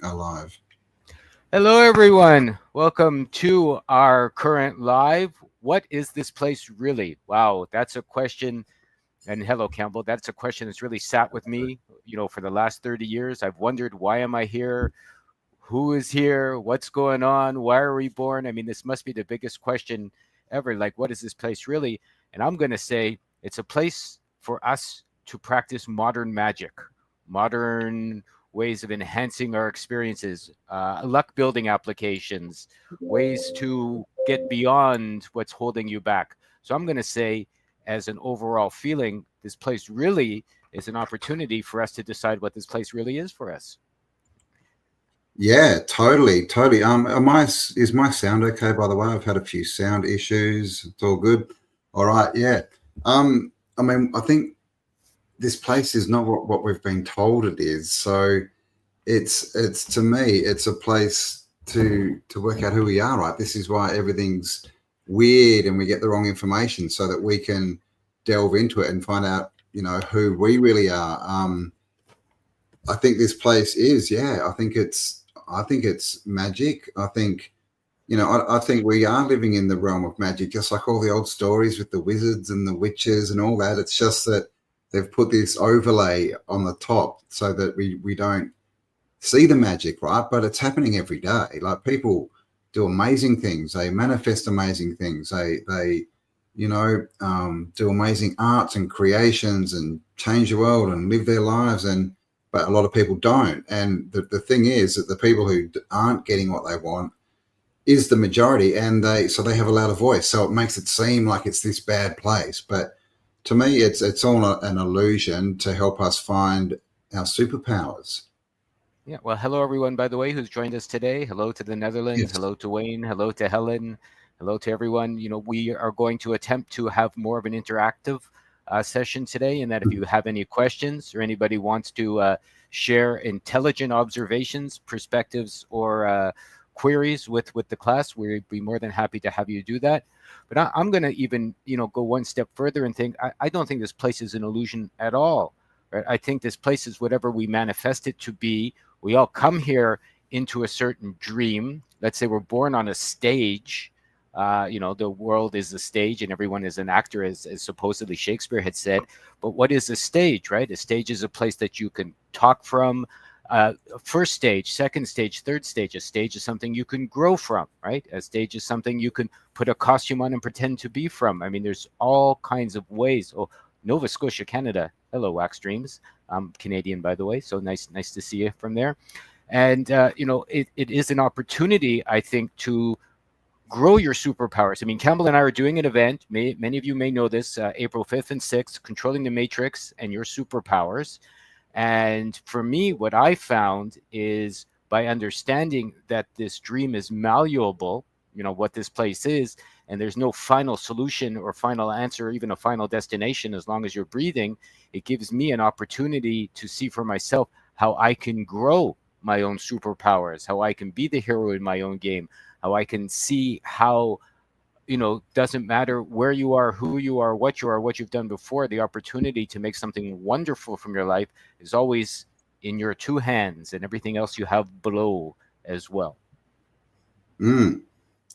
are live. Hello, everyone. Welcome to our current live. What is this place really? Wow, that's a question. And hello, Campbell. That's a question that's really sat with me, for the last 30 years. I've wondered, why am I here? Who is here? What's going on? Why are we born? I mean, this must be the biggest question ever. Like, what is this place really? And I'm going to say it's a place for us to practice modern magic, modern ways of enhancing our experiences, luck building applications, ways to get beyond what's holding you back. So I'm going to say, as an overall feeling, this place really is an opportunity for us to decide what this place really is for us. Yeah, totally. Is my sound okay? By the way, I've had a few sound issues. It's all good. All right. Yeah. I think this place is not what we've been told it is. So it's to me, it's a place to work out who we are. Right. This is why everything's weird and we get the wrong information, so that we can delve into it and find out, who we really are. I think this place is, yeah. I think it's magic. I think we are living in the realm of magic, just like all the old stories with the wizards and the witches and all that. It's just that they've put this overlay on the top so that we don't see the magic, right? But it's happening every day. Like, people do amazing things. They manifest amazing things. They do amazing arts and creations and change the world and live their lives. But a lot of people don't. And the thing is that the people who aren't getting what they want is the majority, and they have a louder voice. So it makes it seem like it's this bad place. But to me, it's all an illusion to help us find our superpowers. Yeah. Well, hello, everyone, by the way, who's joined us today. Hello to the Netherlands. Yes. Hello to Wayne. Hello to Helen. Hello to everyone. We are going to attempt to have more of an interactive session today, and that if you have any questions or anybody wants to share intelligent observations, perspectives, or queries with the class, we'd be more than happy to have you do that. But I'm going to even, go one step further and think I don't think this place is an illusion at all. Right? I think this place is whatever we manifest it to be. We all come here into a certain dream. Let's say we're born on a stage. The world is a stage and everyone is an actor, as supposedly Shakespeare had said. But what is a stage, right? A stage is a place that you can talk from. First stage, second stage, third stage. A stage is something you can grow from, right? A stage is something you can put a costume on and pretend to be from. I mean, there's all kinds of ways. Oh, Nova Scotia, Canada. Hello, Wax Dreams. I'm Canadian, by the way, so nice to see you from there. And it is an opportunity, I think, to grow your superpowers. I mean, Campbell and I are doing an event. Many of you may know this, April 5th and 6th, Controlling the Matrix and Your Superpowers. And for me, what I found is, by understanding that this dream is malleable, what this place is, and there's no final solution or final answer or even a final destination as long as you're breathing, it gives me an opportunity to see for myself how I can grow my own superpowers, how I can be the hero in my own game, how I can see how, doesn't matter where you are, who you are, what you've done before, the opportunity to make something wonderful from your life is always in your two hands, and everything else you have below as well. Mm.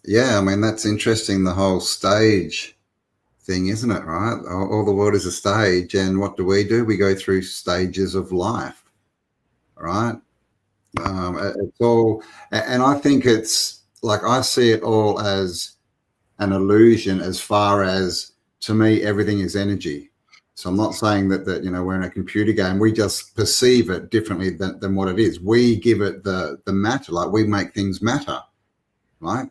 Yeah, I mean, that's interesting, the whole stage thing, isn't it, right? All the world is a stage, and what do? We go through stages of life, right? It's all, and I think it's like, I see it all as an illusion, as far as, to me, everything is energy. So I'm not saying that we're in a computer game. We just perceive it differently than what it is. We give it the matter, like we make things matter, right?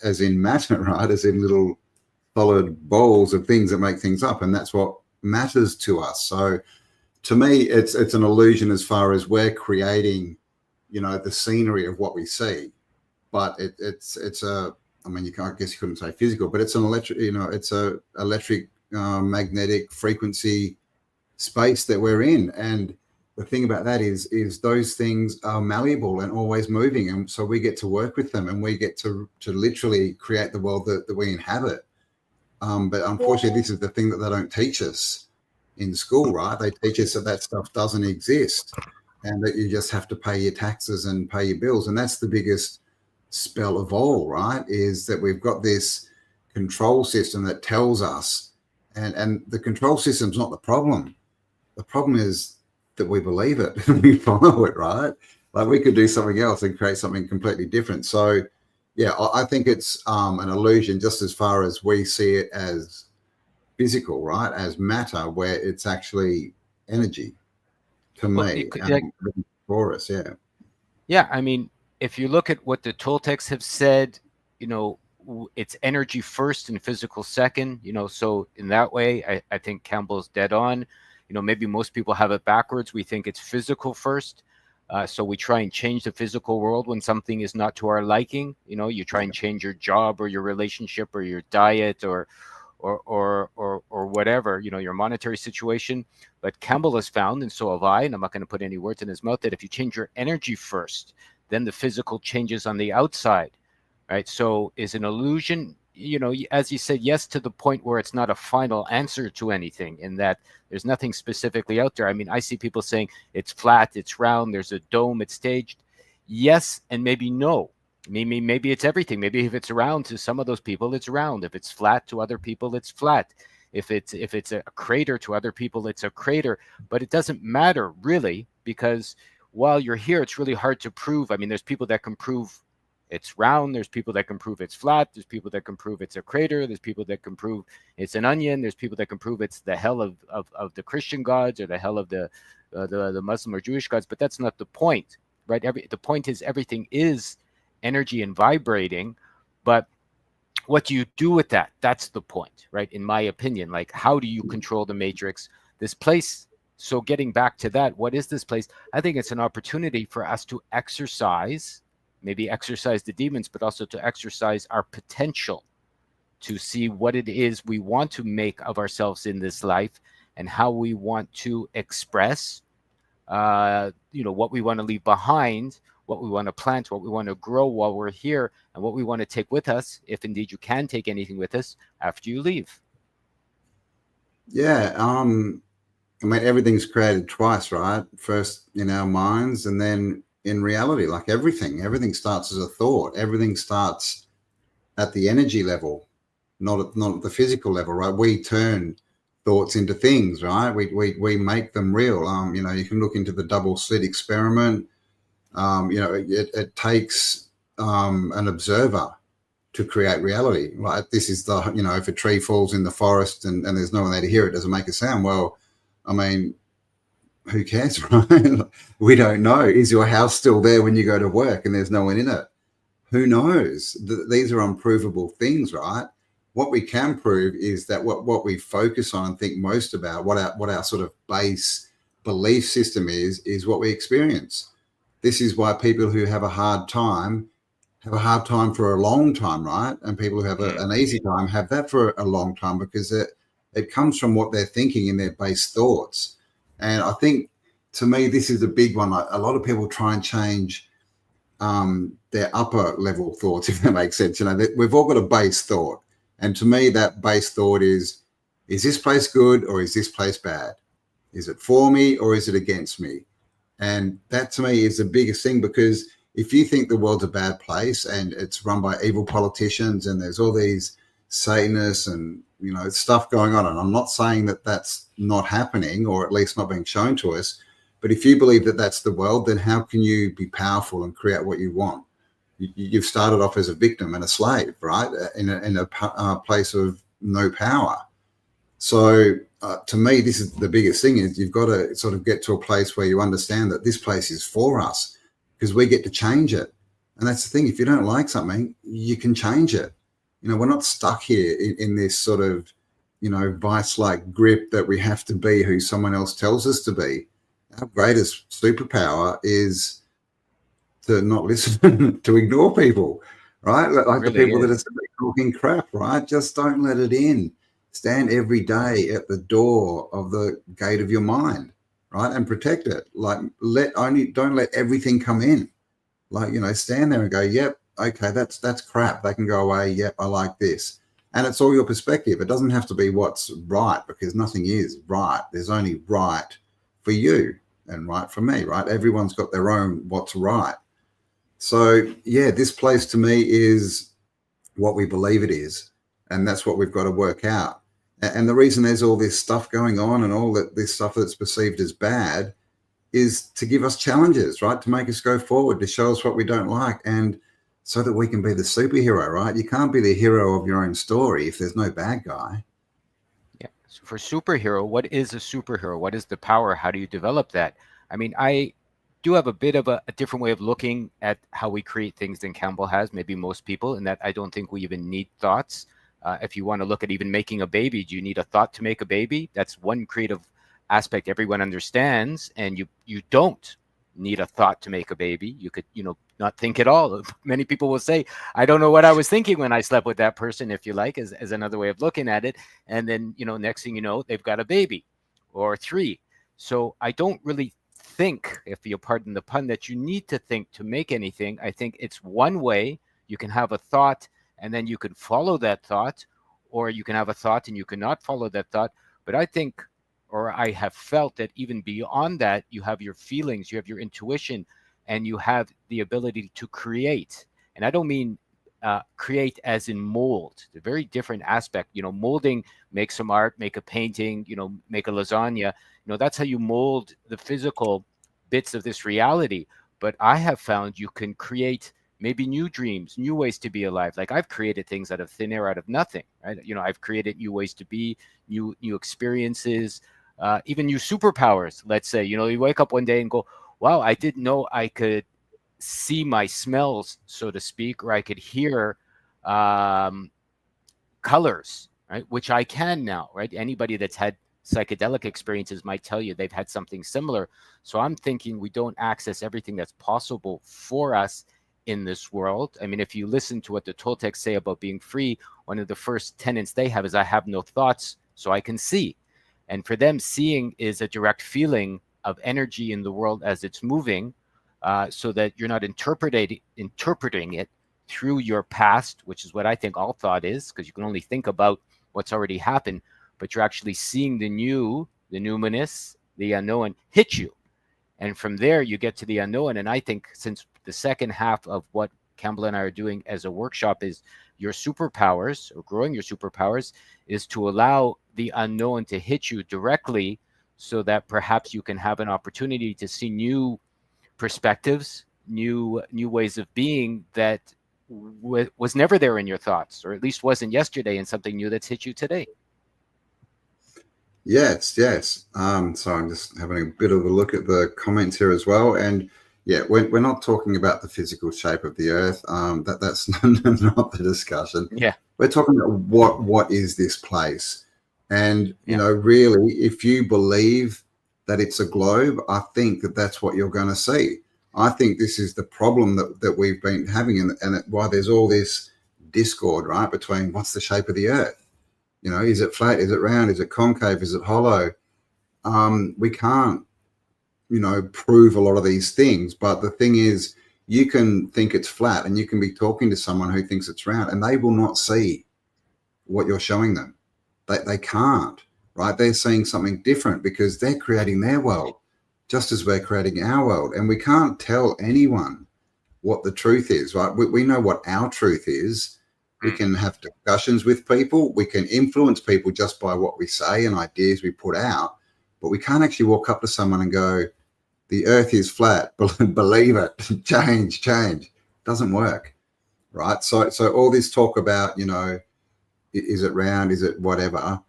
As in matter, right? As in little solid balls of things that make things up, and that's what matters to us. So to me, it's an illusion, as far as we're creating, the scenery of what we see. But it's a, I mean, I guess you couldn't say physical, but it's an electric, it's a electric, magnetic frequency space that we're in. And the thing about that is those things are malleable and always moving, and so we get to work with them, and we get to literally create the world that we inhabit. But unfortunately, this is the thing that they don't teach us in school, right? They teach us that stuff doesn't exist. and that you just have to pay your taxes and pay your bills. And that's the biggest spell of all, right? Is that we've got this control system that tells us, and the control system's not the problem. The problem is that we believe it and we follow it, right? Like we could do something else and create something completely different. So, yeah, I think it's an illusion just as far as we see it as physical, right? As matter, where it's actually energy to Well, me like, for us. Yeah. yeah, I mean, if you look at what the Toltecs have said, it's energy first and physical second, so in that way, I think Campbell's dead on. Maybe most people have it backwards. We think it's physical first. So we try and change the physical world when something is not to our liking. You try and change your job or your relationship or your diet or whatever, your monetary situation. But Campbell has found, and so have I, and I'm not going to put any words in his mouth, that if you change your energy first, then the physical changes on the outside, right? So is an illusion, as you said, yes, to the point where it's not a final answer to anything, in that there's nothing specifically out there. I mean, I see people saying it's flat, it's round, there's a dome, it's staged. Yes, and maybe no. Maybe it's everything. Maybe if it's round to some of those people, it's round. If it's flat to other people, it's flat. If it's a crater to other people, it's a crater. But it doesn't matter really, because while you're here, it's really hard to prove. I mean, there's people that can prove it's round. There's people that can prove it's flat. There's people that can prove it's a crater. There's people that can prove it's an onion. There's people that can prove it's the hell of the Christian gods or the hell of the Muslim or Jewish gods. But that's not the point, right? The point is everything is energy and vibrating, but what do you do with that? That's the point, right? In my opinion, like, how do you control the matrix, this place? So getting back to that, what is this place? I think it's an opportunity for us to exercise, maybe exercise the demons, but also to exercise our potential to see what it is we want to make of ourselves in this life and how we want to express, what we want to leave behind, what we want to plant, what we want to grow while we're here, and what we want to take with us, if indeed you can take anything with us after you leave. Yeah. I mean, everything's created twice, right? First in our minds and then in reality. Like everything starts as a thought. Everything starts at the energy level, not at the physical level, right? We turn thoughts into things, right? We make them real. You can look into the double slit experiment. It takes an observer to create reality. Like this is if a tree falls in the forest and there's no one there to hear it, doesn't make a sound. Well, I mean, who cares, right? We don't know. Is your house still there when you go to work and there's no one in it? Who knows? These are unprovable things, right? What we can prove is that what we focus on and think most about, what our sort of base belief system is what we experience. This is why people who have a hard time for a long time, right? And people who have an easy time have that for a long time, because it comes from what they're thinking in their base thoughts. And I think, to me, this is a big one. Like, a lot of people try and change their upper level thoughts, if that makes sense. We've all got a base thought. And to me, that base thought is this place good or is this place bad? Is it for me or is it against me? And that, to me, is the biggest thing, because if you think the world's a bad place and it's run by evil politicians and there's all these Satanists and, stuff going on, and I'm not saying that that's not happening, or at least not being shown to us, but if you believe that that's the world, then how can you be powerful and create what you want? You've started off as a victim and a slave, right? In a place of no power. So to me, this is the biggest thing, is you've got to sort of get to a place where you understand that this place is for us, because we get to change it. And that's the thing. If you don't like something, you can change it. We're not stuck here in this sort of, vice-like grip that we have to be who someone else tells us to be. Our greatest superpower is to not listen, to ignore people, right? Like Really the people that is. are talking crap, right? Just don't let it in. Stand every day at the door of the gate of your mind, right? And protect it. Like don't let everything come in. Like, stand there and go, yep, okay, that's crap. They can go away. Yep, I like this. And it's all your perspective. It doesn't have to be what's right, because nothing is right. There's only right for you. and right from me, right? Everyone's got their own what's right. So yeah, this place to me is what we believe it is, and that's what we've got to work out. And the reason there's all this stuff going on and all that this stuff that's perceived as bad is to give us challenges, right? To make us go forward, to show us what we don't like, and so that we can be the superhero, right? You can't be the hero of your own story if there's no bad guy. Yeah. So for superhero, what is a superhero? What is the power? How do you develop that? I mean, I do have a bit of a different way of looking at how we create things than Campbell has, maybe most people, in that I don't think we even need thoughts. If you want to look at even making a baby, do you need a thought to make a baby? That's one creative aspect everyone understands, and you don't need a thought to make a baby. You could, not think at all. Many people will say, I don't know what I was thinking when I slept with that person, if you like, as another way of looking at it. And then, next thing you know, they've got a baby or three. So I don't really think, if you pardon the pun, that you need to think to make anything. I think it's one way. You can have a thought and then you can follow that thought, or you can have a thought and you cannot follow that thought. But I think, or I have felt, that even beyond that, you have your feelings, you have your intuition, and you have the ability to create. And I don't mean create as in mold. The very different aspect. Molding, make some art, make a painting, make a lasagna. That's how you mold the physical bits of this reality. But I have found you can create maybe new dreams, new ways to be alive. Like I've created things out of thin air, out of nothing, right? I've created new ways to be, new experiences, even new superpowers. Let's say, you wake up one day and go, wow, I didn't know I could see my smells, so to speak, or I could hear colors, right? Which I can now, right? Anybody that's had psychedelic experiences might tell you they've had something similar. So I'm thinking we don't access everything that's possible for us in this world. I mean, if you listen to what the Toltecs say about being free, one of the first tenets they have is, I have no thoughts, so I can see. And for them, seeing is a direct feeling of energy in the world as it's moving, so that you're not interpreting it through your past, which is what I think all thought is, because you can only think about what's already happened, but you're actually seeing the new, the numinous, the unknown hit you. And from there, you get to the unknown. And I think since the second half of what Campbell and I are doing as a workshop is your superpowers, or growing your superpowers, is to allow the unknown to hit you directly, so that perhaps you can have an opportunity to see new perspectives, new ways of being that was never there in your thoughts, or at least wasn't yesterday, and something new that's hit you today. Yes, yes. So I'm just having a bit of a look at the comments here as well. And yeah, we're not talking about the physical shape of the earth. That's not the discussion. Yeah. We're talking about what is this place? And, Yeah. really, if you believe that it's a globe, I think that that's what you're going to see. I think this is the problem that we've been having, and why there's all this discord, right, between what's the shape of the earth? Is it flat? Is it round? Is it concave? Is it hollow? We can't, prove a lot of these things. But the thing is, you can think it's flat, and you can be talking to someone who thinks it's round, and they will not see what you're showing them. They can't, right? They're seeing something different because they're creating their world just as we're creating our world. And we can't tell anyone what the truth is, right? We know what our truth is. We can have discussions with people. We can influence people just by what we say and ideas we put out. But we can't actually walk up to someone and go, the earth is flat, believe it, change. Doesn't work, right? So all this talk about, is it round? Is it whatever?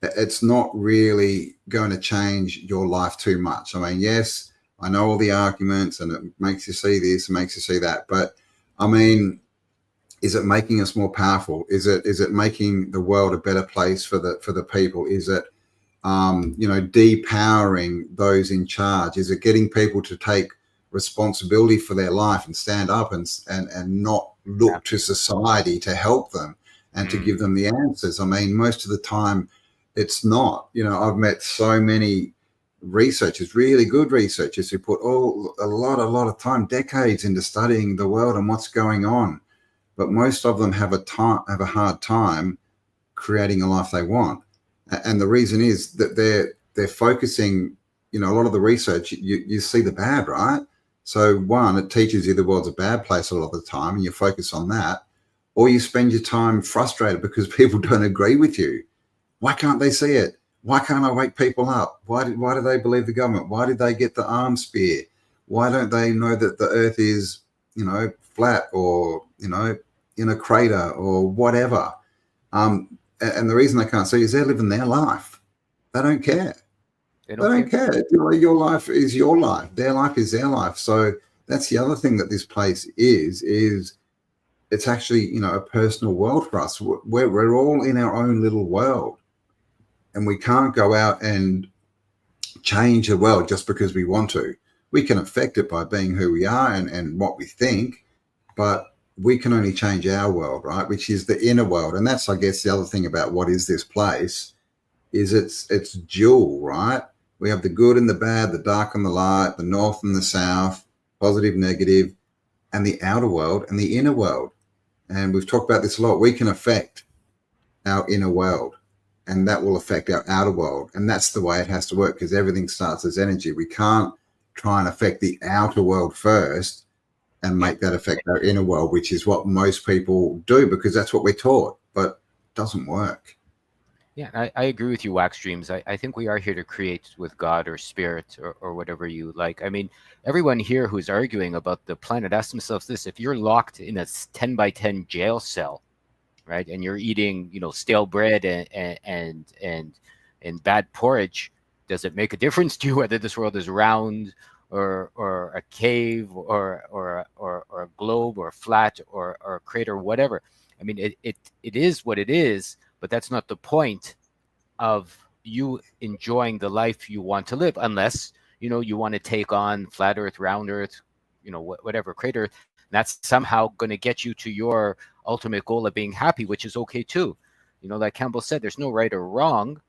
It's not really going to change your life too much. I mean, yes, I know all the arguments and it makes you see this, it makes you see that. But I mean, is it making us more powerful? Is it making the world a better place for the people? Is it, depowering those in charge? Is it getting people to take responsibility for their life and stand up and not look to society to help them and to give them the answers? I mean, most of the time it's not. I've met so many researchers, really good researchers, who put a lot of time, decades, into studying the world and what's going on. But most of them have a hard time creating a life they want. And the reason is that they're focusing a lot of the research, you see the bad, right? So one, it teaches you the world's a bad place a lot of the time, and you focus on that, or you spend your time frustrated because people don't agree with you. Why can't they see it? Why can't I wake people up? Why do they believe the government? Why did they get the arms spear? Why don't they know that the earth is, flat, or, in a crater or whatever? And the reason they can't see is they're living their life. They don't care. They They don't don't care. care. Your life is your life. Their life is their life. So that's the other thing that this place is it's actually, a personal world for us. We're all in our own little world, and we can't go out and change the world just because we want to. We can affect it by being who we are and what we think, but we can only change our world, right? Which is the inner world. And that's, I guess, the other thing about what is this place is it's dual, right? We have the good and the bad, the dark and the light, the north and the south, positive, negative, and the outer world and the inner world. And we've talked about this a lot. We can affect our inner world, and that will affect our outer world. And that's the way it has to work, because everything starts as energy. We can't try and affect the outer world first and make that affect our inner world, which is what most people do because that's what we're taught, but it doesn't work. Yeah, I agree with you, Wax Dreams. I think we are here to create with God or spirit or whatever you like. I mean, everyone here who's arguing about the planet, ask themselves this: if you're locked in a 10 by 10 jail cell, right, and you're eating, stale bread and bad porridge, does it make a difference to you whether this world is round or a cave or a globe or flat or a crater, whatever? I mean, it is what it is, but that's not the point of you enjoying the life you want to live, unless you want to take on flat earth, round earth, whatever, crater. That's somehow going to get you to your ultimate goal of being happy, which is okay too. Like Campbell said, there's no right or wrong.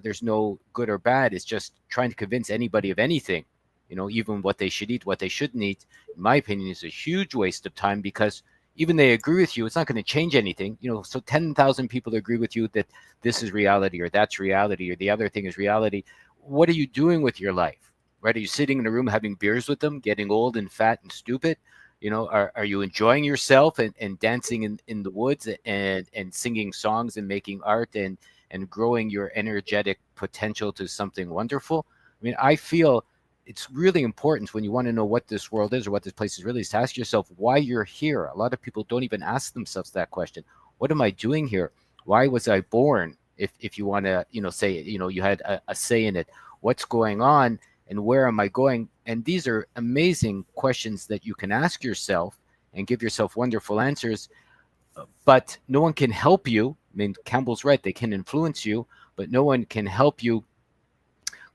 There's no good or bad. It's just trying to convince anybody of anything, even what they should eat, what they shouldn't eat, in my opinion, is a huge waste of time, because even they agree with you, it's not going to change anything. So 10,000 people agree with you that this is reality or that's reality or the other thing is reality. What are you doing with your life? Right? Are you sitting in a room having beers with them, getting old and fat and stupid? Are you enjoying yourself and dancing in the woods and singing songs and making art and growing your energetic potential to something wonderful? I mean, I feel it's really important, when you want to know what this world is or what this place is really, is to ask yourself why you're here. A lot of people don't even ask themselves that question. What am I doing here? Why was I born? If you want to, say, you had a say in it. What's going on and where am I going? And these are amazing questions that you can ask yourself and give yourself wonderful answers. But no one can help you. I mean, Campbell's right. They can influence you, but no one can help you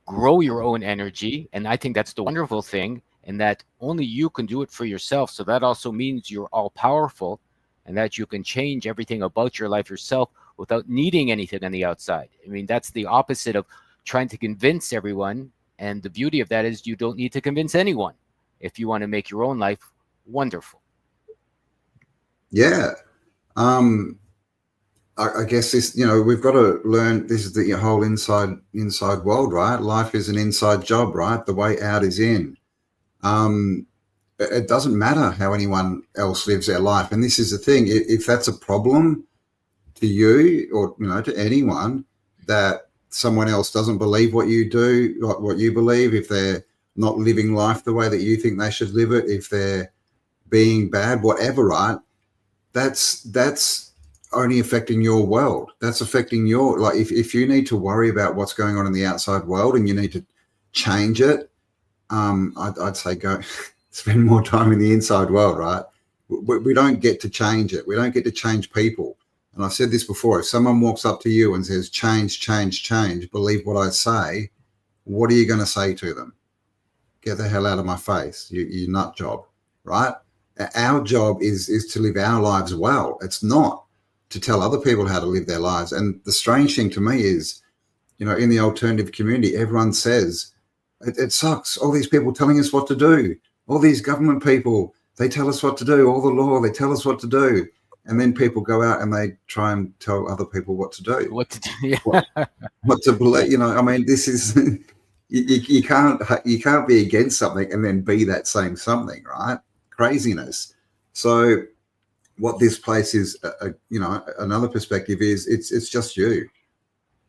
grow your own energy. And I think that's the wonderful thing, and that only you can do it for yourself. So that also means you're all powerful, and that you can change everything about your life yourself without needing anything on the outside. I mean, that's the opposite of trying to convince everyone. And the beauty of that is you don't need to convince anyone if you want to make your own life wonderful. Yeah. I guess this, we've got to learn, this is the whole inside world, right? Life is an inside job, right? The way out is in. It doesn't matter how anyone else lives their life. And this is the thing, if that's a problem to you, or, to anyone, that someone else doesn't believe what you do, what you believe, if they're not living life the way that you think they should live it, if they're being bad, whatever, right? That's only affecting your world. That's affecting your, like, if you need to worry about what's going on in the outside world and you need to change it, I'd say go spend more time in the inside world, right? We don't get to change it. We don't get to change people. And I've said this before, if someone walks up to you and says, change, change, change, believe what I say, what are you going to say to them? Get the hell out of my face, you nut job, right? Our job is to live our lives well. It's not to tell other people how to live their lives. And the strange thing to me is, in the alternative community, everyone says, it sucks. All these people telling us what to do. All these government people, they tell us what to do. All the law, they tell us what to do. And then people go out and they try and tell other people what to do. What to do? Yeah. What to believe, I mean, this is you can't be against something and then be that same something, right? Craziness. So what this place is, another perspective is it's just you.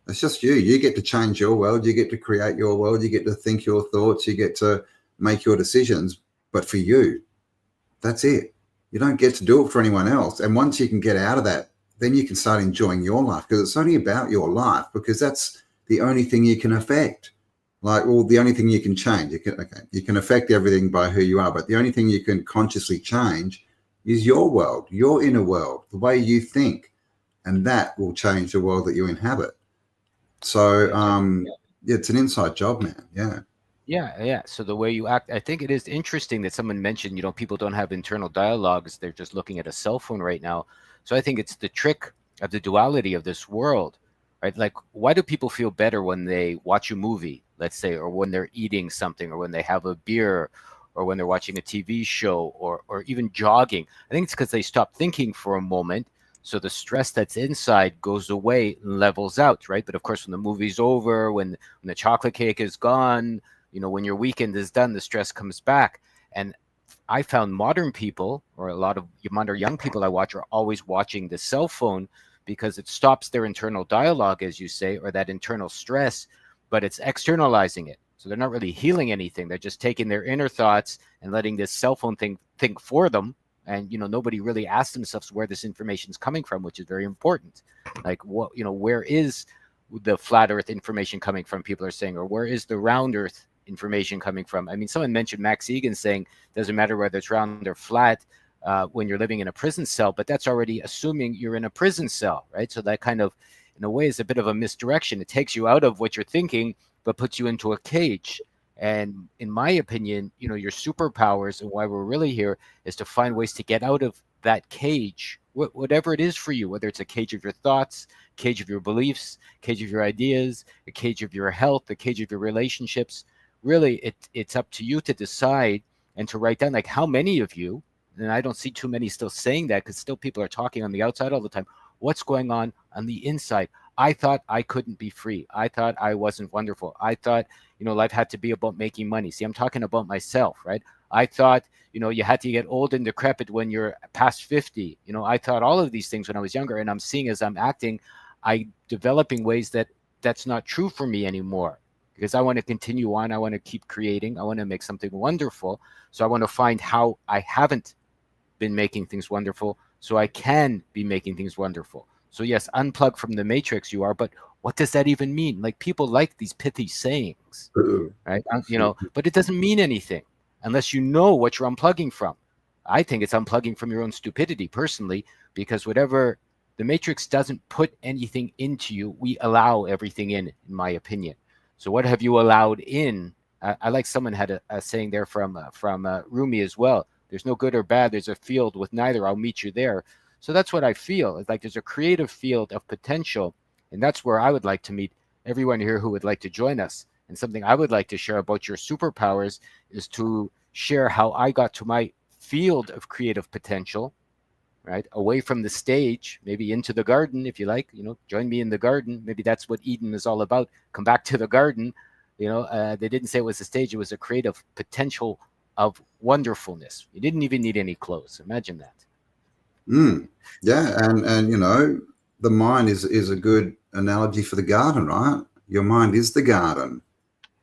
It's just you. You get to change your world. You get to create your world. You get to think your thoughts. You get to make your decisions. But for you, that's it. You don't get to do it for anyone else. And once you can get out of that, then you can start enjoying your life, because it's only about your life, because that's the only thing you can affect. Like, well, the only thing you can change. You can affect everything by who you are, but the only thing you can consciously change is your world, your inner world, the way you think, and that will change the world that you inhabit. So, Yes. yeah, it's an inside job, man. Yeah. Yeah, yeah. So the way you act, I think it is interesting that someone mentioned, people don't have internal dialogues. They're just looking at a cell phone right now. So I think it's the trick of the duality of this world, right? Like, why do people feel better when they watch a movie, let's say, or when they're eating something, or when they have a beer, or when they're watching a TV show, or even jogging? I think it's because they stop thinking for a moment. So the stress that's inside goes away and levels out, right? But of course, when the movie's over, when the chocolate cake is gone, when your weekend is done, the stress comes back. And I found modern people, or a lot of modern young people I watch, are always watching the cell phone because it stops their internal dialogue, as you say, or that internal stress, but it's externalizing it. So they're not really healing anything. They're just taking their inner thoughts and letting this cell phone thing think for them. And nobody really asks themselves where this information is coming from, which is very important. Like, where is the flat Earth information coming from? People are saying, or where is the round Earth information coming from? I mean, someone mentioned Max Egan saying doesn't matter whether it's round or flat when you're living in a prison cell, but that's already assuming you're in a prison cell, right? So that kind of, in a way, is a bit of a misdirection. It takes you out of what you're thinking, but puts you into a cage. And in my opinion, your superpowers and why we're really here is to find ways to get out of that cage, whatever it is for you, whether it's a cage of your thoughts, cage of your beliefs, cage of your ideas, a cage of your health, a cage of your relationships. Really, it's up to you to decide and to write down, like, how many of you, and I don't see too many still saying that, because still people are talking on the outside all the time. What's going on the inside? I thought I couldn't be free. I thought I wasn't wonderful. I thought, life had to be about making money. See, I'm talking about myself, right? I thought, you had to get old and decrepit when you're past 50. I thought all of these things when I was younger, and I'm seeing as I'm acting, I developing ways that that's not true for me anymore, because I want to continue on. I want to keep creating. I want to make something wonderful. So I want to find how I haven't been making things wonderful so I can be making things wonderful. So yes, unplug from the matrix you are, but what does that even mean? Like, people like these pithy sayings, right? But it doesn't mean anything unless you know what you're unplugging from. I think it's unplugging from your own stupidity personally, because whatever the matrix doesn't put anything into you, we allow everything in my opinion. So what have you allowed in? I like someone had a saying there from Rumi as well. There's no good or bad. There's a field with neither. I'll meet you there. So that's what I feel. It's like there's a creative field of potential, and that's where I would like to meet everyone here who would like to join us. And something I would like to share about your superpowers is to share how I got to my field of creative potential, right? Away from the stage, maybe into the garden, if you like, join me in the garden. Maybe that's what Eden is all about. Come back to the garden. They didn't say it was a stage. It was a creative potential of wonderfulness. You didn't even need any clothes. Imagine that. Yeah, and the mind is a good analogy for the garden, right? Your mind is the garden.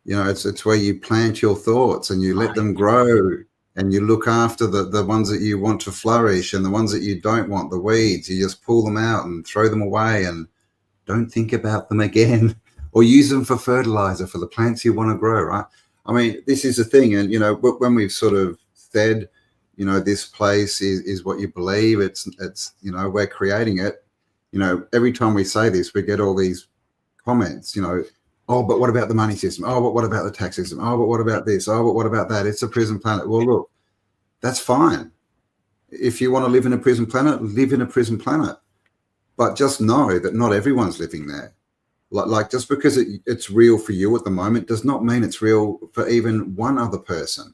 It's where you plant your thoughts and you let them grow, and you look after the ones that you want to flourish, and the ones that you don't want, the weeds, you just pull them out and throw them away and don't think about them again, or use them for fertilizer for the plants you want to grow, right? I mean, this is the thing. And when we've sort of said, this place is what you believe, it's we're creating it. Every time we say this, we get all these comments, oh, but what about the money system? Oh, but what about the tax system? Oh, but what about this? Oh, but what about that? It's a prison planet. Well, look, that's fine. If you want to live in a prison planet, live in a prison planet. But just know that not everyone's living there. Like just because it's real for you at the moment does not mean it's real for even one other person,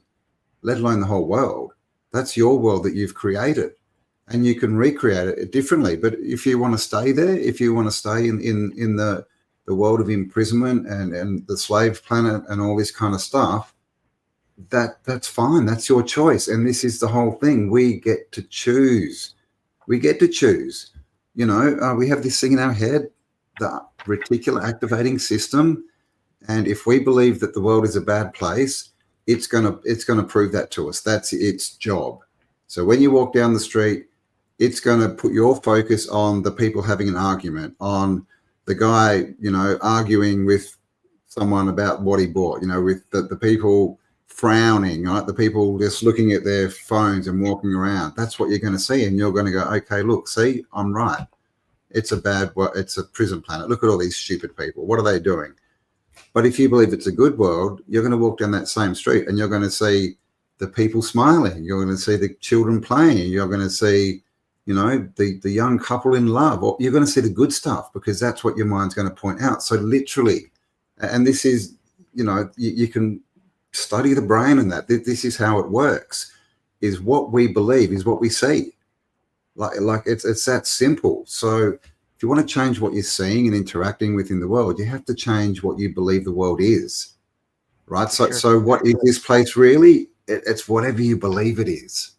let alone the whole world. That's your world that you've created, and you can recreate it differently. But if you want to stay there, if you want to stay in the world of imprisonment and the slave planet and all this kind of stuff, that's fine. That's your choice. And this is the whole thing. We get to choose. We get to choose. We have this thing in our head, the reticular activating system. And if we believe that the world is a bad place, it's gonna prove that to us. That's its job. So when you walk down the street, it's gonna put your focus on the people having an argument, on the guy, arguing with someone about what he bought, with the people frowning, right? The people just looking at their phones and walking around. That's what you're going to see. And you're going to go, okay, look, see, I'm right. It's a prison planet. Look at all these stupid people. What are they doing? But if you believe it's a good world, you're going to walk down that same street and you're going to see the people smiling. You're going to see the children playing. You're going to see, the young couple in love. Or you're going to see the good stuff because that's what your mind's going to point out. So literally, and this is, you can study the brain and that. This is how it works. Is what we believe is what we see. Like it's that simple. So if you want to change what you're seeing and interacting with in the world, you have to change what you believe the world is, right? For So, sure. so what is this place really? It's whatever you believe it is.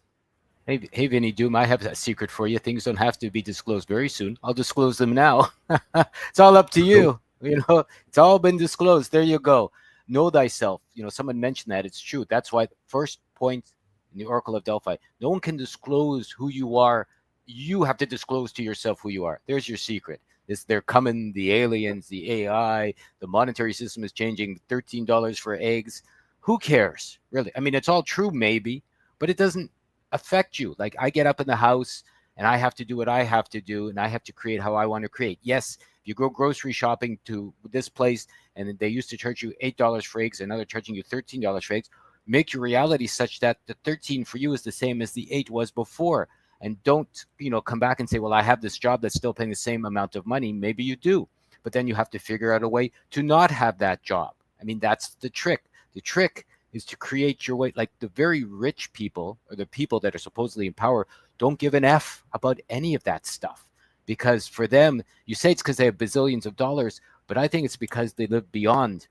Hey, Vinny Doom, I have a secret for you. Things don't have to be disclosed very soon. I'll disclose them now. It's all up to Cool. you. It's all been disclosed. There you go. Know thyself. Someone mentioned that. It's true. That's why the first point in the Oracle of Delphi, no one can disclose who you are. You have to disclose to yourself who you are. There's your secret. They're coming, the aliens, the AI, the monetary system is changing, $13 for eggs. Who cares, really? I mean, it's all true, maybe, but it doesn't affect you. Like I get up in the house and I have to do what I have to do and I have to create how I want to create. Yes, if you go grocery shopping to this place and they used to charge you $8 for eggs and now they're charging you $13 for eggs, make your reality such that the 13 for you is the same as the 8 was before. And don't, come back and say, well, I have this job that's still paying the same amount of money. Maybe you do, but then you have to figure out a way to not have that job. I mean, that's the trick. The trick is to create your way. Like the very rich people or the people that are supposedly in power don't give an F about any of that stuff. Because for them, you say it's because they have bazillions of dollars, but I think it's because they live beyond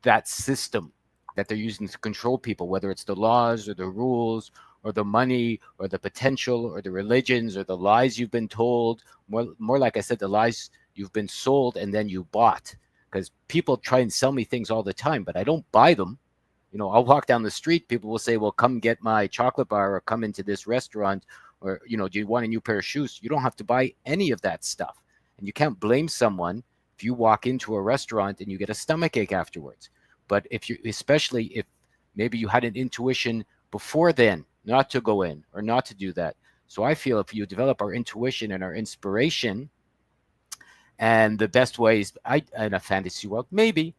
that system that they're using to control people, whether it's the laws or the rules or the money or the potential or the religions or the lies you've been told. More like I said, the lies you've been sold and then you bought. Because people try and sell me things all the time, but I don't buy them. I'll walk down the street. People will say, well, come get my chocolate bar or come into this restaurant or, do you want a new pair of shoes? You don't have to buy any of that stuff. And you can't blame someone if you walk into a restaurant and you get a stomach ache afterwards. But especially if maybe you had an intuition before then not to go in or not to do that. So I feel if you develop our intuition and our inspiration, and the best ways, in a fantasy world, maybe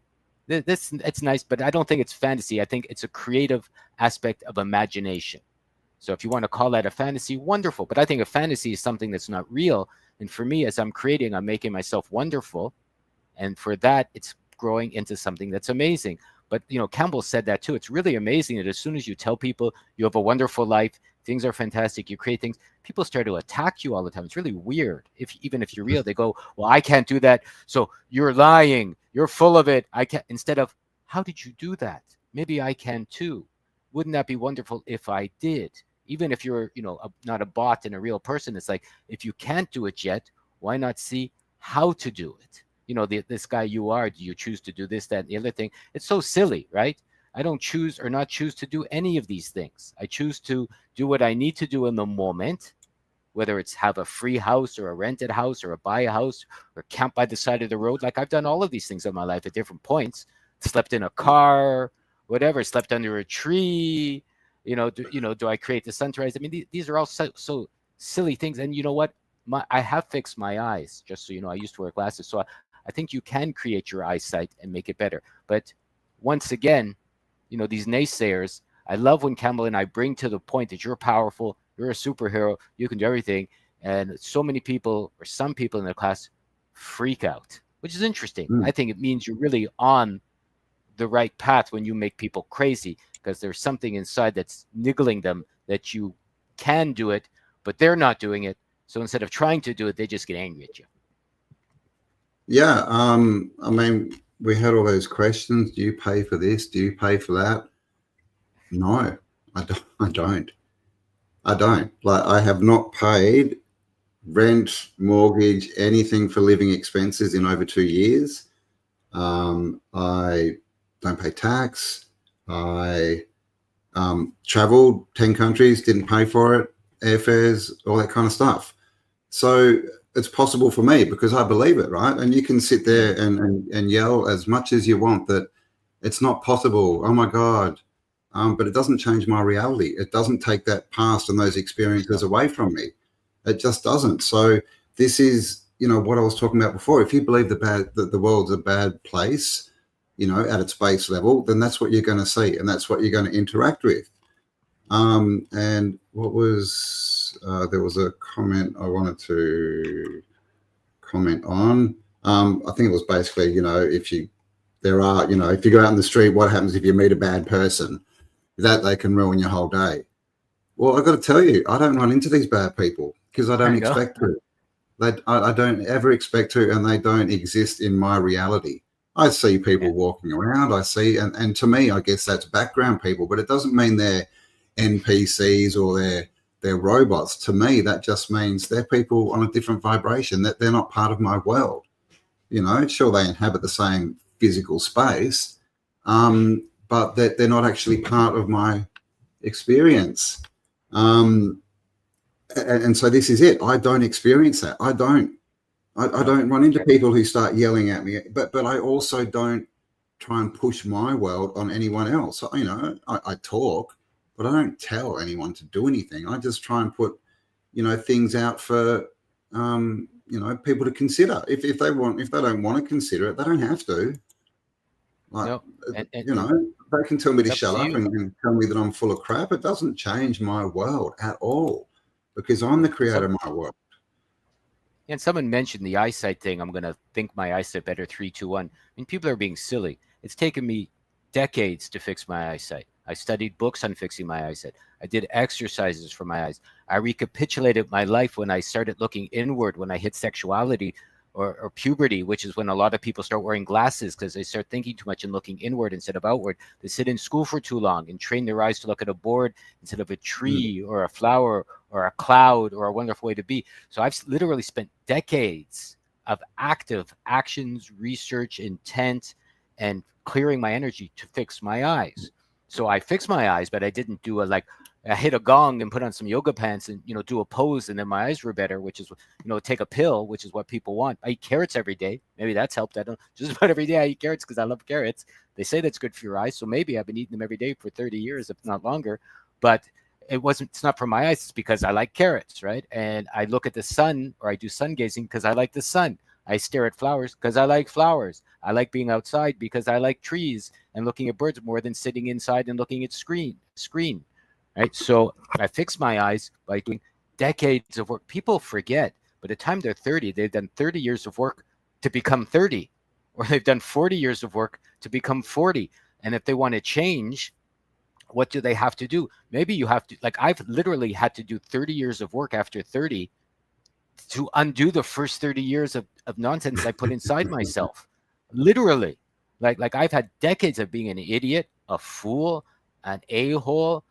this it's nice, but I don't think it's fantasy. I think it's a creative aspect of imagination. So if you want to call that a fantasy, wonderful. But I think a fantasy is something that's not real. And for me, as I'm creating, I'm making myself wonderful. And for that, it's growing into something that's amazing. But Campbell said that too. It's really amazing that as soon as you tell people you have a wonderful life, things are fantastic, you create things, people start to attack you all the time. It's really weird. Even if you're real, they go, well, I can't do that. So you're lying. You're full of it. I can't. Instead of, how did you do that? Maybe I can too. Wouldn't that be wonderful if I did? Even if you're, not a bot and a real person, it's like, if you can't do it yet, why not see how to do it? This guy you are, do you choose to do this, that, and the other thing? It's so silly, right? I don't choose or not choose to do any of these things. I choose to do what I need to do in the moment, whether it's have a free house or a rented house or buy a house or camp by the side of the road. Like I've done all of these things in my life at different points. Slept in a car, whatever, slept under a tree. Do I create the sunrise? I mean, these are all so silly things. And you know what? I have fixed my eyes, just so you know. I used to wear glasses. So I think you can create your eyesight and make it better. But once again, these naysayers, I love when Campbell and I bring to the point that you're powerful, you're a superhero, you can do everything. And so many people, or some people in the class, freak out, which is interesting. Mm. I think it means you're really on the right path when you make people crazy, because there's something inside that's niggling them that you can do it, but they're not doing it. So instead of trying to do it, they just get angry at you. Yeah. I mean, we had all those questions. Do you pay for this? Do you pay for that? No, I don't. I don't. I don't. Like, I have not paid rent, mortgage, anything for living expenses in over 2 years. I don't pay tax. I traveled 10 countries, didn't pay for it, airfares, all that kind of stuff. So it's possible for me because I believe it, right? And you can sit there Mm. and yell as much as you want that it's not possible. Oh my God. But it doesn't change my reality. It doesn't take that past and those experiences So, away from me. It just doesn't. So this is, what I was talking about before. If you believe that the world's a bad place, at its base level, then that's what you're going to see, and that's what you're going to interact with. And what was there was a comment I wanted to comment on. I think it was basically, if you there are, if you go out in the street, what happens if you meet a bad person? That they can ruin your whole day. Well, I've got to tell you, I don't run into these bad people because I there don't you go. expect to. I don't ever expect to, and they don't exist in my reality. I see Yeah. people walking around. I see, and to me, I guess that's background people, but it doesn't mean they're NPCs or they're robots. To me, that just means they're people on a different vibration. That they're not part of my world. Sure, they inhabit the same physical space, but that they're not actually part of my experience. Um, and so this is it. I don't experience that. I No. don't run into people who start yelling at me, but I also don't try and push my world on anyone else. I talk, but I don't tell anyone to do anything. I just try and put, things out for, people to consider. If they don't want to consider it, they don't have to. Like, No. And you know, they can tell me to it's up shut to up you. and tell me that I'm full of crap. It doesn't change my world at all because I'm Yeah. the creator of my world. And someone mentioned the eyesight thing. I'm going to think my eyesight better. Three, two, one. I mean, people are being silly. It's taken me decades to fix my eyesight. I studied books on fixing my eyesight. I did exercises for my eyes. I recapitulated my life when I started looking inward, when I hit sexuality or puberty, which is when a lot of people start wearing glasses because they start thinking too much and looking inward instead of outward. They sit in school for too long and train their eyes to look at a board instead of a Mm. tree or a flower or a cloud or a wonderful way to be. So I've literally spent decades of active actions, research, intent, and clearing my energy to fix my eyes. So I fixed my eyes, but I didn't do a like I hit a gong and put on some yoga pants and do a pose and then my eyes were better, which is take a pill, which is what people want. I eat carrots every day. Maybe that's helped. I don't just about every day I eat carrots because I love carrots. They say that's good for your eyes, so maybe I've been eating them every day for 30 years, if not longer. But it's not for my eyes. It's because I like carrots, right? And I look at the sun or I do sun gazing because I like the sun. I stare at flowers because I like flowers. I like being outside because I like trees and looking at birds more than sitting inside and looking at screen. Right. So I fix my eyes by doing decades of work. People forget by the time they're 30, they've done 30 years of work to become 30, or they've done 40 years of work to become 40. And if they want to change, what do they have to do? Maybe you have to, like, I've literally had to do 30 years of work after 30 to undo the first 30 years of nonsense I put inside myself. Literally. Like I've had decades of being an idiot, a fool, an a-hole,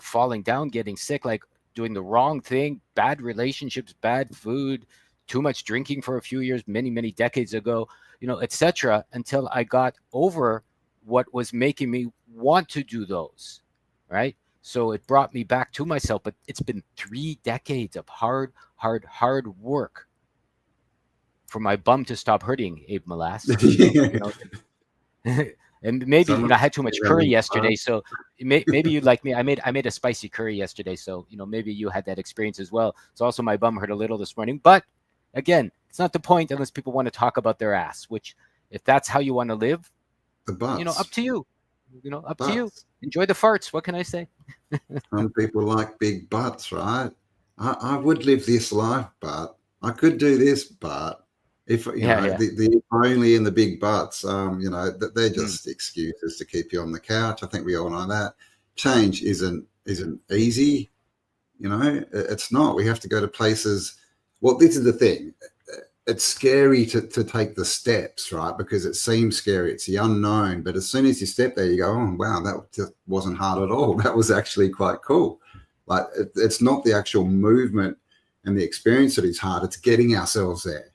falling down, getting sick, like doing the wrong thing, bad relationships, bad food, too much drinking for a few years, many, many decades ago, etc., until I got over what was making me want to do those, right? So it brought me back to myself, but it's been 3 decades of hard work for my bum to stop hurting, Abe Molass. So, and maybe Some I had too much curry yesterday, so maybe you like me. I made a spicy curry yesterday, so maybe you had that experience as well. So also my bum hurt a little this morning, but again, it's not the point unless people want to talk about their ass. Which, if that's how you want to live, the up butts, to you. Up to you. butts. Enjoy the farts. What can I say? Some people like big butts, right? I would live this life, but I could do this, but if Yeah, yeah. the only in the big butts, that they're Mm, just excuses to keep you on the couch. I think we all know that change isn't easy. It's not. We have to go to places. Well, this is the thing. it's scary to take the steps, right? Because it seems scary. It's the unknown. But as soon as you step there, you go, oh, wow, that just wasn't hard at all. That was actually quite cool. Like it's not the actual movement and the experience that is hard. It's getting ourselves there.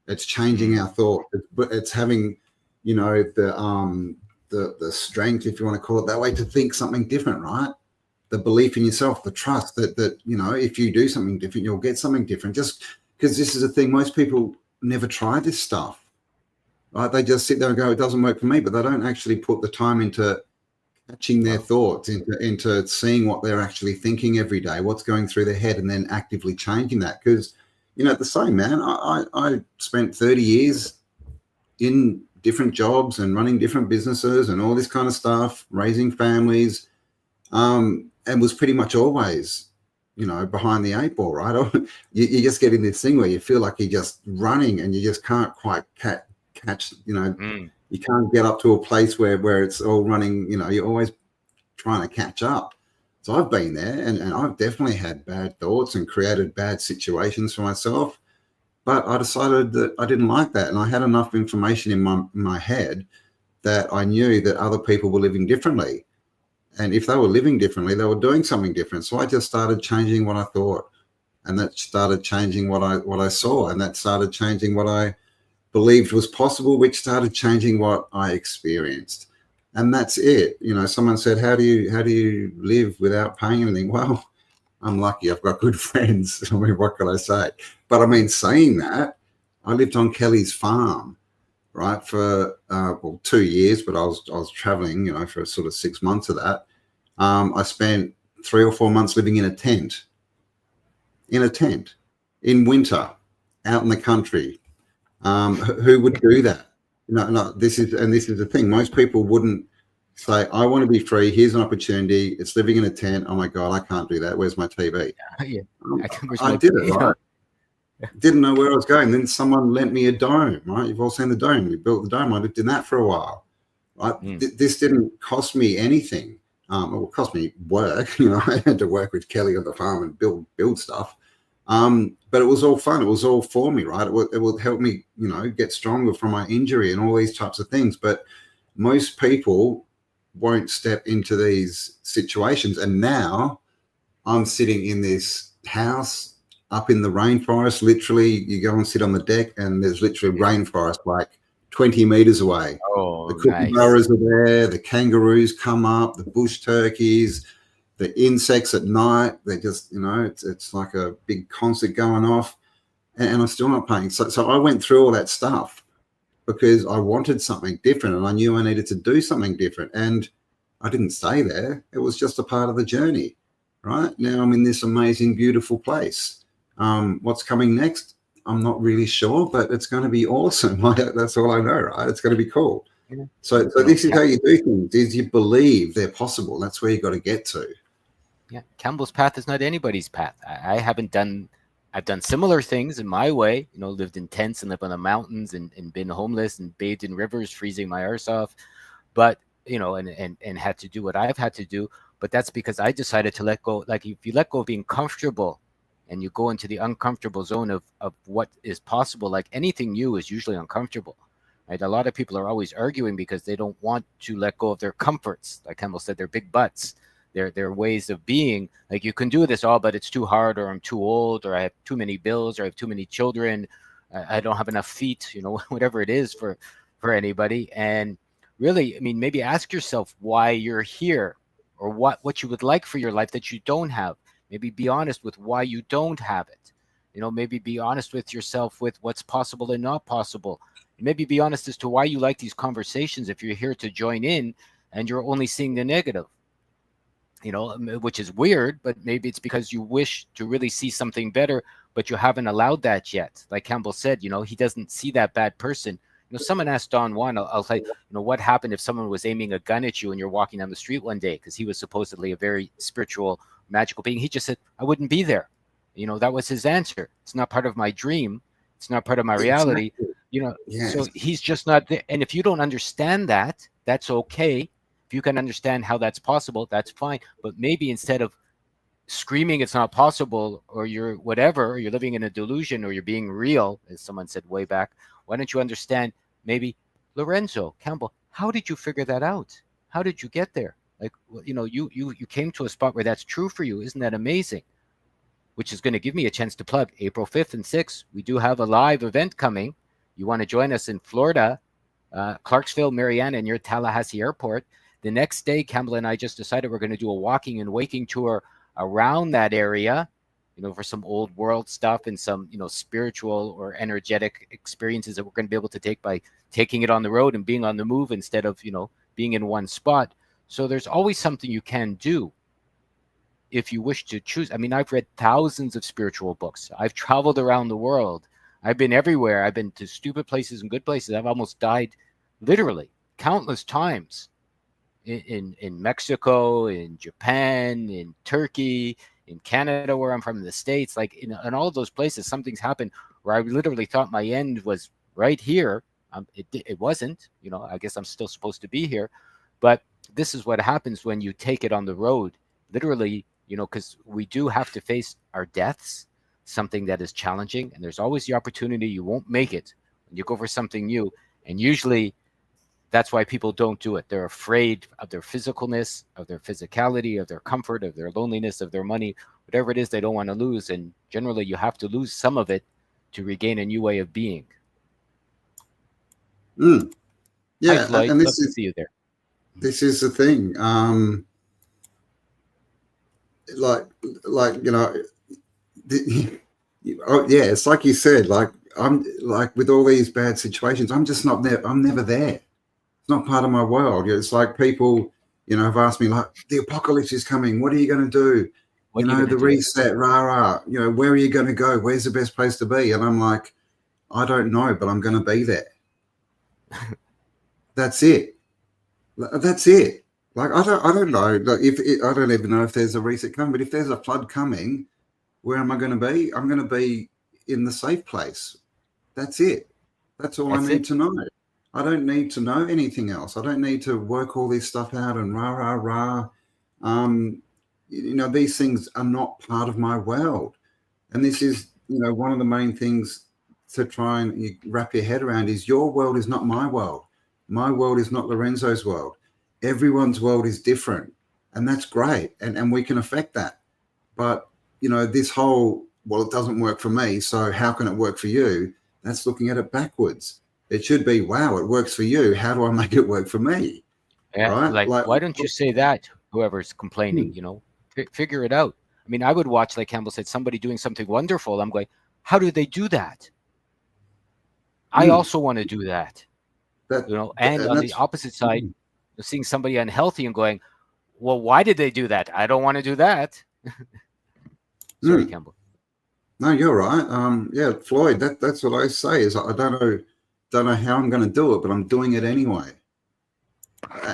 It's changing Mm. our thought. It's having, you know, the strength, if you want to call it that way, to think something different, right? The belief in yourself, the trust that you know, if you do something different, you'll get something different. Just because this is a thing, most people never try this stuff, right? They just sit there and go, it doesn't work for me, but they don't actually put the time into catching their Well, thoughts, into seeing what they're actually thinking every day, what's going through their head, and then actively changing that. Because, you know, the same, man, I spent 30 years in different jobs and running different businesses and all this kind of stuff, raising families, and was pretty much always, you know, behind the eight ball, right? You just get in this thing where you feel like you're just running and you just can't quite catch, you know, mm, you can't get up to a place where it's all running, you know, you're always trying to catch up. So I've been there, and I've definitely had bad thoughts and created bad situations for myself. But I decided that I didn't like that. And I had enough information in my head that I knew that other people were living differently. And if they were living differently, they were doing something different. So I just started changing what I thought, and that started changing what I saw, and that started changing what I believed was possible, which started changing what I experienced. And that's it. You know, someone said, how do you live without paying anything? Well, I'm lucky. I've got good friends. I mean, what can I say? But I mean, saying that, I lived on Kelly's farm, right, for well, 2 years, but I was traveling, you know, for sort of 6 months of that. I spent 3 or 4 months living in a tent in winter, out in the country. Who would do that? No, no. This is the thing. Most people wouldn't say, "I want to be free. Here's an opportunity. It's living in a tent. Oh my god, I can't do that. Where's my TV?" yeah. Um, Where's I my, did it, right? Didn't know where I was going. Then someone lent me a dome, right? You've all seen the dome. We built the dome. I lived in that for a while, right? mm, This didn't cost me anything. It cost me work. You know, I had to work with Kelly on the farm and build stuff. But it was all fun. It was all for me, right? It will help me, you know, get stronger from my injury and all these types of things. But most people won't step into these situations. And now I'm sitting in this house up in the rainforest. Literally, you go and sit on the deck, and there's literally mm. rainforest like 20 meters away. The Oh, nice. kookaburras are there, the kangaroos come up, the bush turkeys, the insects at night. They just, you know, it's like a big concert going off, and I'm still not paying. So I went through all that stuff because I wanted something different, and I knew I needed to do something different. And I didn't stay there. It was just a part of the journey. Right now, I'm in this amazing, beautiful place. What's coming next? I'm not really sure, but it's going to be awesome. That's all I know, right? It's going to be cool. Yeah. So this is how you do things: is you believe they're possible. That's where you got to get to. Yeah, Campbell's path is not anybody's path. I haven't done. I've done similar things in my way. You know, lived in tents and lived on the mountains and been homeless and bathed in rivers, freezing my arse off. But you know, and had to do what I've had to do. But that's because I decided to let go. Like if you let go of being comfortable, and you go into the uncomfortable zone of what is possible, like anything new is usually uncomfortable. Right? A lot of people are always arguing because they don't want to let go of their comforts. Like Campbell said, their big butts, their ways of being. Like you can do this all, but it's too hard, or I'm too old, or I have too many bills, or I have too many children. I don't have enough feet. You know, whatever it is for anybody. And really, I mean, maybe ask yourself why you're here, or what you would like for your life that you don't have. Maybe be honest with why you don't have it. You know, maybe be honest with yourself with what's possible and not possible. Maybe be honest as to why you like these conversations if you're here to join in and you're only seeing the negative. You know, which is weird, but maybe it's because you wish to really see something better, but you haven't allowed that yet. Like Campbell said, you know, he doesn't see that bad person. You know, someone asked Don Juan, I'll say, you know, what happened if someone was aiming a gun at you and you're walking down the street one day? Because he was supposedly a very spiritual, magical being. He just said, I wouldn't be there. You know, that was his answer. It's not part of my dream. It's not part of my reality. Exactly. You know, so Yes. he's just not there. And if you don't understand that, that's okay. If you can understand how that's possible, that's fine. But maybe instead of screaming it's not possible, or you're whatever, or you're living in a delusion, or you're being real, as someone said way back, why don't you understand maybe, Lorenzo Campbell, how did you figure that out? How did you get there? Like, you came to a spot where that's true for you. Isn't that amazing? Which is going to give me a chance to plug April 5th and 6th. We do have a live event coming. You want to join us in Florida, Clarksville, Marianna, near Tallahassee Airport. The next day, Campbell and I just decided we're going to do a walking and waking tour around that area, for some old world stuff and some, spiritual or energetic experiences that we're going to be able to take by taking it on the road and being on the move instead of, being in one spot. So there's always something you can do if you wish to choose. I mean, I've read thousands of spiritual books. I've traveled around the world. I've been everywhere. I've been to stupid places and good places. I've almost died literally countless times in Mexico, in Japan, in Turkey, in Canada, where I'm from, in the States. Like in all of those places, something's happened where I literally thought my end was right here. It wasn't. I guess I'm still supposed to be here. But this is what happens when you take it on the road. Literally, because we do have to face our deaths, something that is challenging. And there's always the opportunity you won't make it when you go for something new. And usually that's why people don't do it. They're afraid of their physicalness, of their physicality, of their comfort, of their loneliness, of their money, whatever it is they don't want to lose. And generally, you have to lose some of it to regain a new way of being. Yeah, Hi, Floyd. and Love to see you there. this is the thing. Like oh yeah, it's like you said. Like I'm like with all these bad situations, I'm just not there. I'm never there. It's not part of my world. It's like people, have asked me like, the apocalypse is coming. What are you going to do? What are you going The to do? reset, rah. Where are you going to go? Where's the best place to be? And I'm like, I don't know, but I'm going to be there. That's it. That's it. Like I don't know. Like I don't even know if there's a reset coming, but if there's a flood coming, where am I going to be? I'm going to be in the safe place. That's it. That's all I need to know. I don't need to know anything else. I don't need to work all this stuff out and rah. These things are not part of my world. And this is, one of the main things to try and wrap your head around is your world is not my world. My world is not Lorenzo's world. Everyone's world is different. And that's great. And we can affect that. But, this whole, well, it doesn't work for me, so how can it work for you? That's looking at it backwards. It should be, wow, it works for you. How do I make it work for me? Yeah, Right? like why don't you say that, whoever's complaining, figure it out. I mean, I would watch, like Campbell said, somebody doing something wonderful. I'm going, how do they do that? I also want to do that. And on the opposite side, seeing somebody unhealthy and going, well, why did they do that? I don't want to do that. Sorry, Campbell. No, you're right. Yeah, Floyd, that's what I say is I don't know how I'm going to do it, but I'm doing it anyway.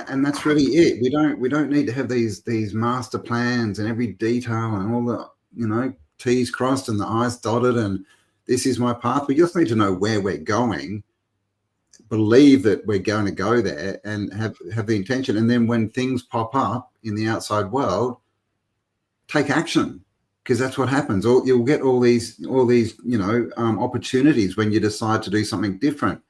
And that's really it. We don't need to have these master plans and every detail and all the, T's crossed and the I's dotted and this is my path. We just need to know where we're going, believe that we're going to go there and have the intention. And then when things pop up in the outside world, take action. Because that's what happens. You'll get all these opportunities when you decide to do something different.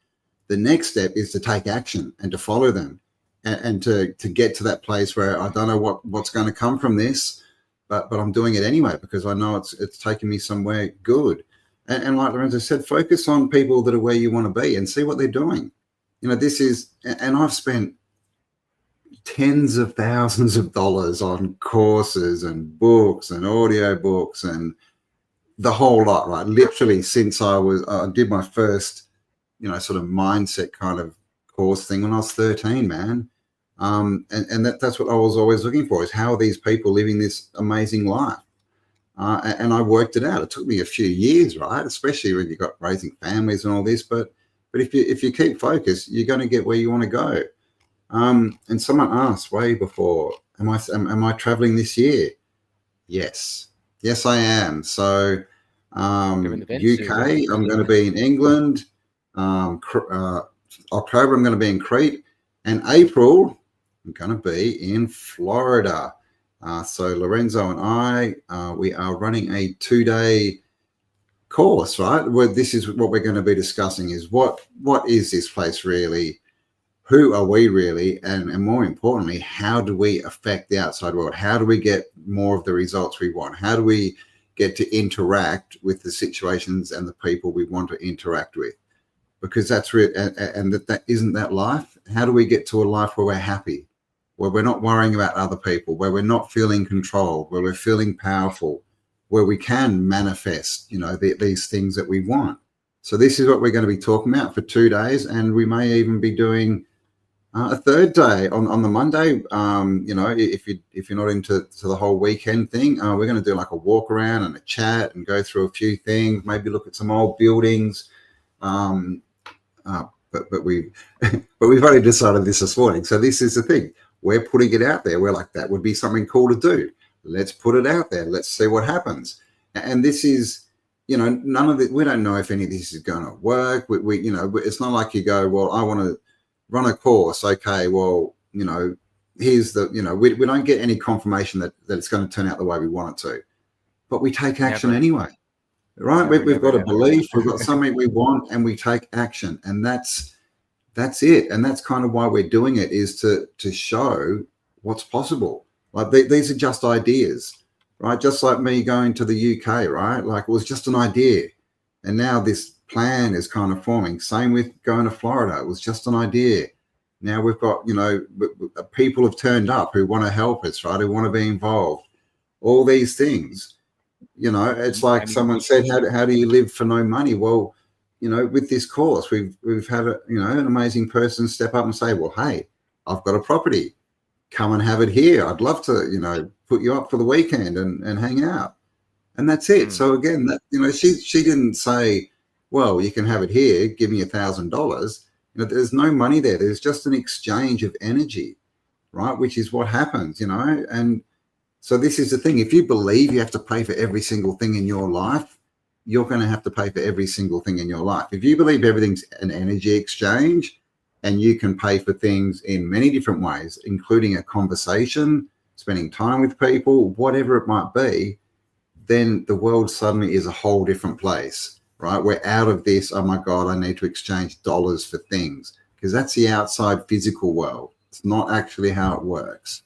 The next step is to take action and to follow them, and to get to that place where I don't know what's going to come from this, but I'm doing it anyway because I know it's taking me somewhere good. And like Lorenzo said, focus on people that are where you want to be and see what they're doing. This is, and I've spent tens of thousands of dollars on courses and books and audio books and the whole lot, right? Literally since I did my first, sort of mindset kind of course thing when I was 13, man. And that's what I was always looking for is how are these people living this amazing life? And I worked it out. It took me a few years, right? Especially when you got raising families and all this. But if you keep focused, you're going to get where you want to go. And someone asked way before, am I traveling this year? Yes, I am. So UK, I'm going to be in England. October, I'm going to be in Crete, and April, I'm going to be in Florida. So Lorenzo and I, we are running a 2-day course, right? Where this is what we're going to be discussing is what is this place really? Who are we really? And more importantly, how do we affect the outside world? How do we get more of the results we want? How do we get to interact with the situations and the people we want to interact with? Because that's real, and that isn't that life. How do we get to a life where we're happy, where we're not worrying about other people, where we're not feeling controlled, where we're feeling powerful, where we can manifest, these things that we want? So this is what we're going to be talking about for 2 days, and we may even be doing a third day on the Monday. If you're not into the whole weekend thing, we're going to do like a walk around and a chat and go through a few things, maybe look at some old buildings. But we but we've only decided this morning. So this is the thing. We're putting it out there. We're like, that would be something cool to do. Let's put it out there. Let's see what happens. And this is, none of it. We don't know if any of this is going to work. It's not like you go, well, I want to run a course. Okay, well, here's the, we don't get any confirmation that it's going to turn out the way we want it to. But we take action anyway. Right, we've got a belief, we've got something we want, and we take action, and that's it. And that's kind of why we're doing it, is to show what's possible. Like these are just ideas, right? Just like me going to the UK, right? Like it was just an idea, and now this plan is kind of forming. Same with going to Florida. It was just an idea. Now we've got, people have turned up who want to help us, right? Who want to be involved. All these things. It's like someone said, how do you live for no money? Well, with this course, we've had an amazing person step up and say, well, hey, I've got a property. Come and have it here. I'd love to, put you up for the weekend and hang out. And that's it. So again, that, she didn't say, well, you can have it here. Give me $1,000. There's no money there. There's just an exchange of energy, right? Which is what happens, and so this is the thing. If you believe you have to pay for every single thing in your life, you're going to have to pay for every single thing in your life. If you believe everything's an energy exchange and you can pay for things in many different ways, including a conversation, spending time with people, whatever it might be, then the world suddenly is a whole different place, right? We're out of this, oh my God, I need to exchange dollars for things, because that's the outside physical world. It's not actually how it works.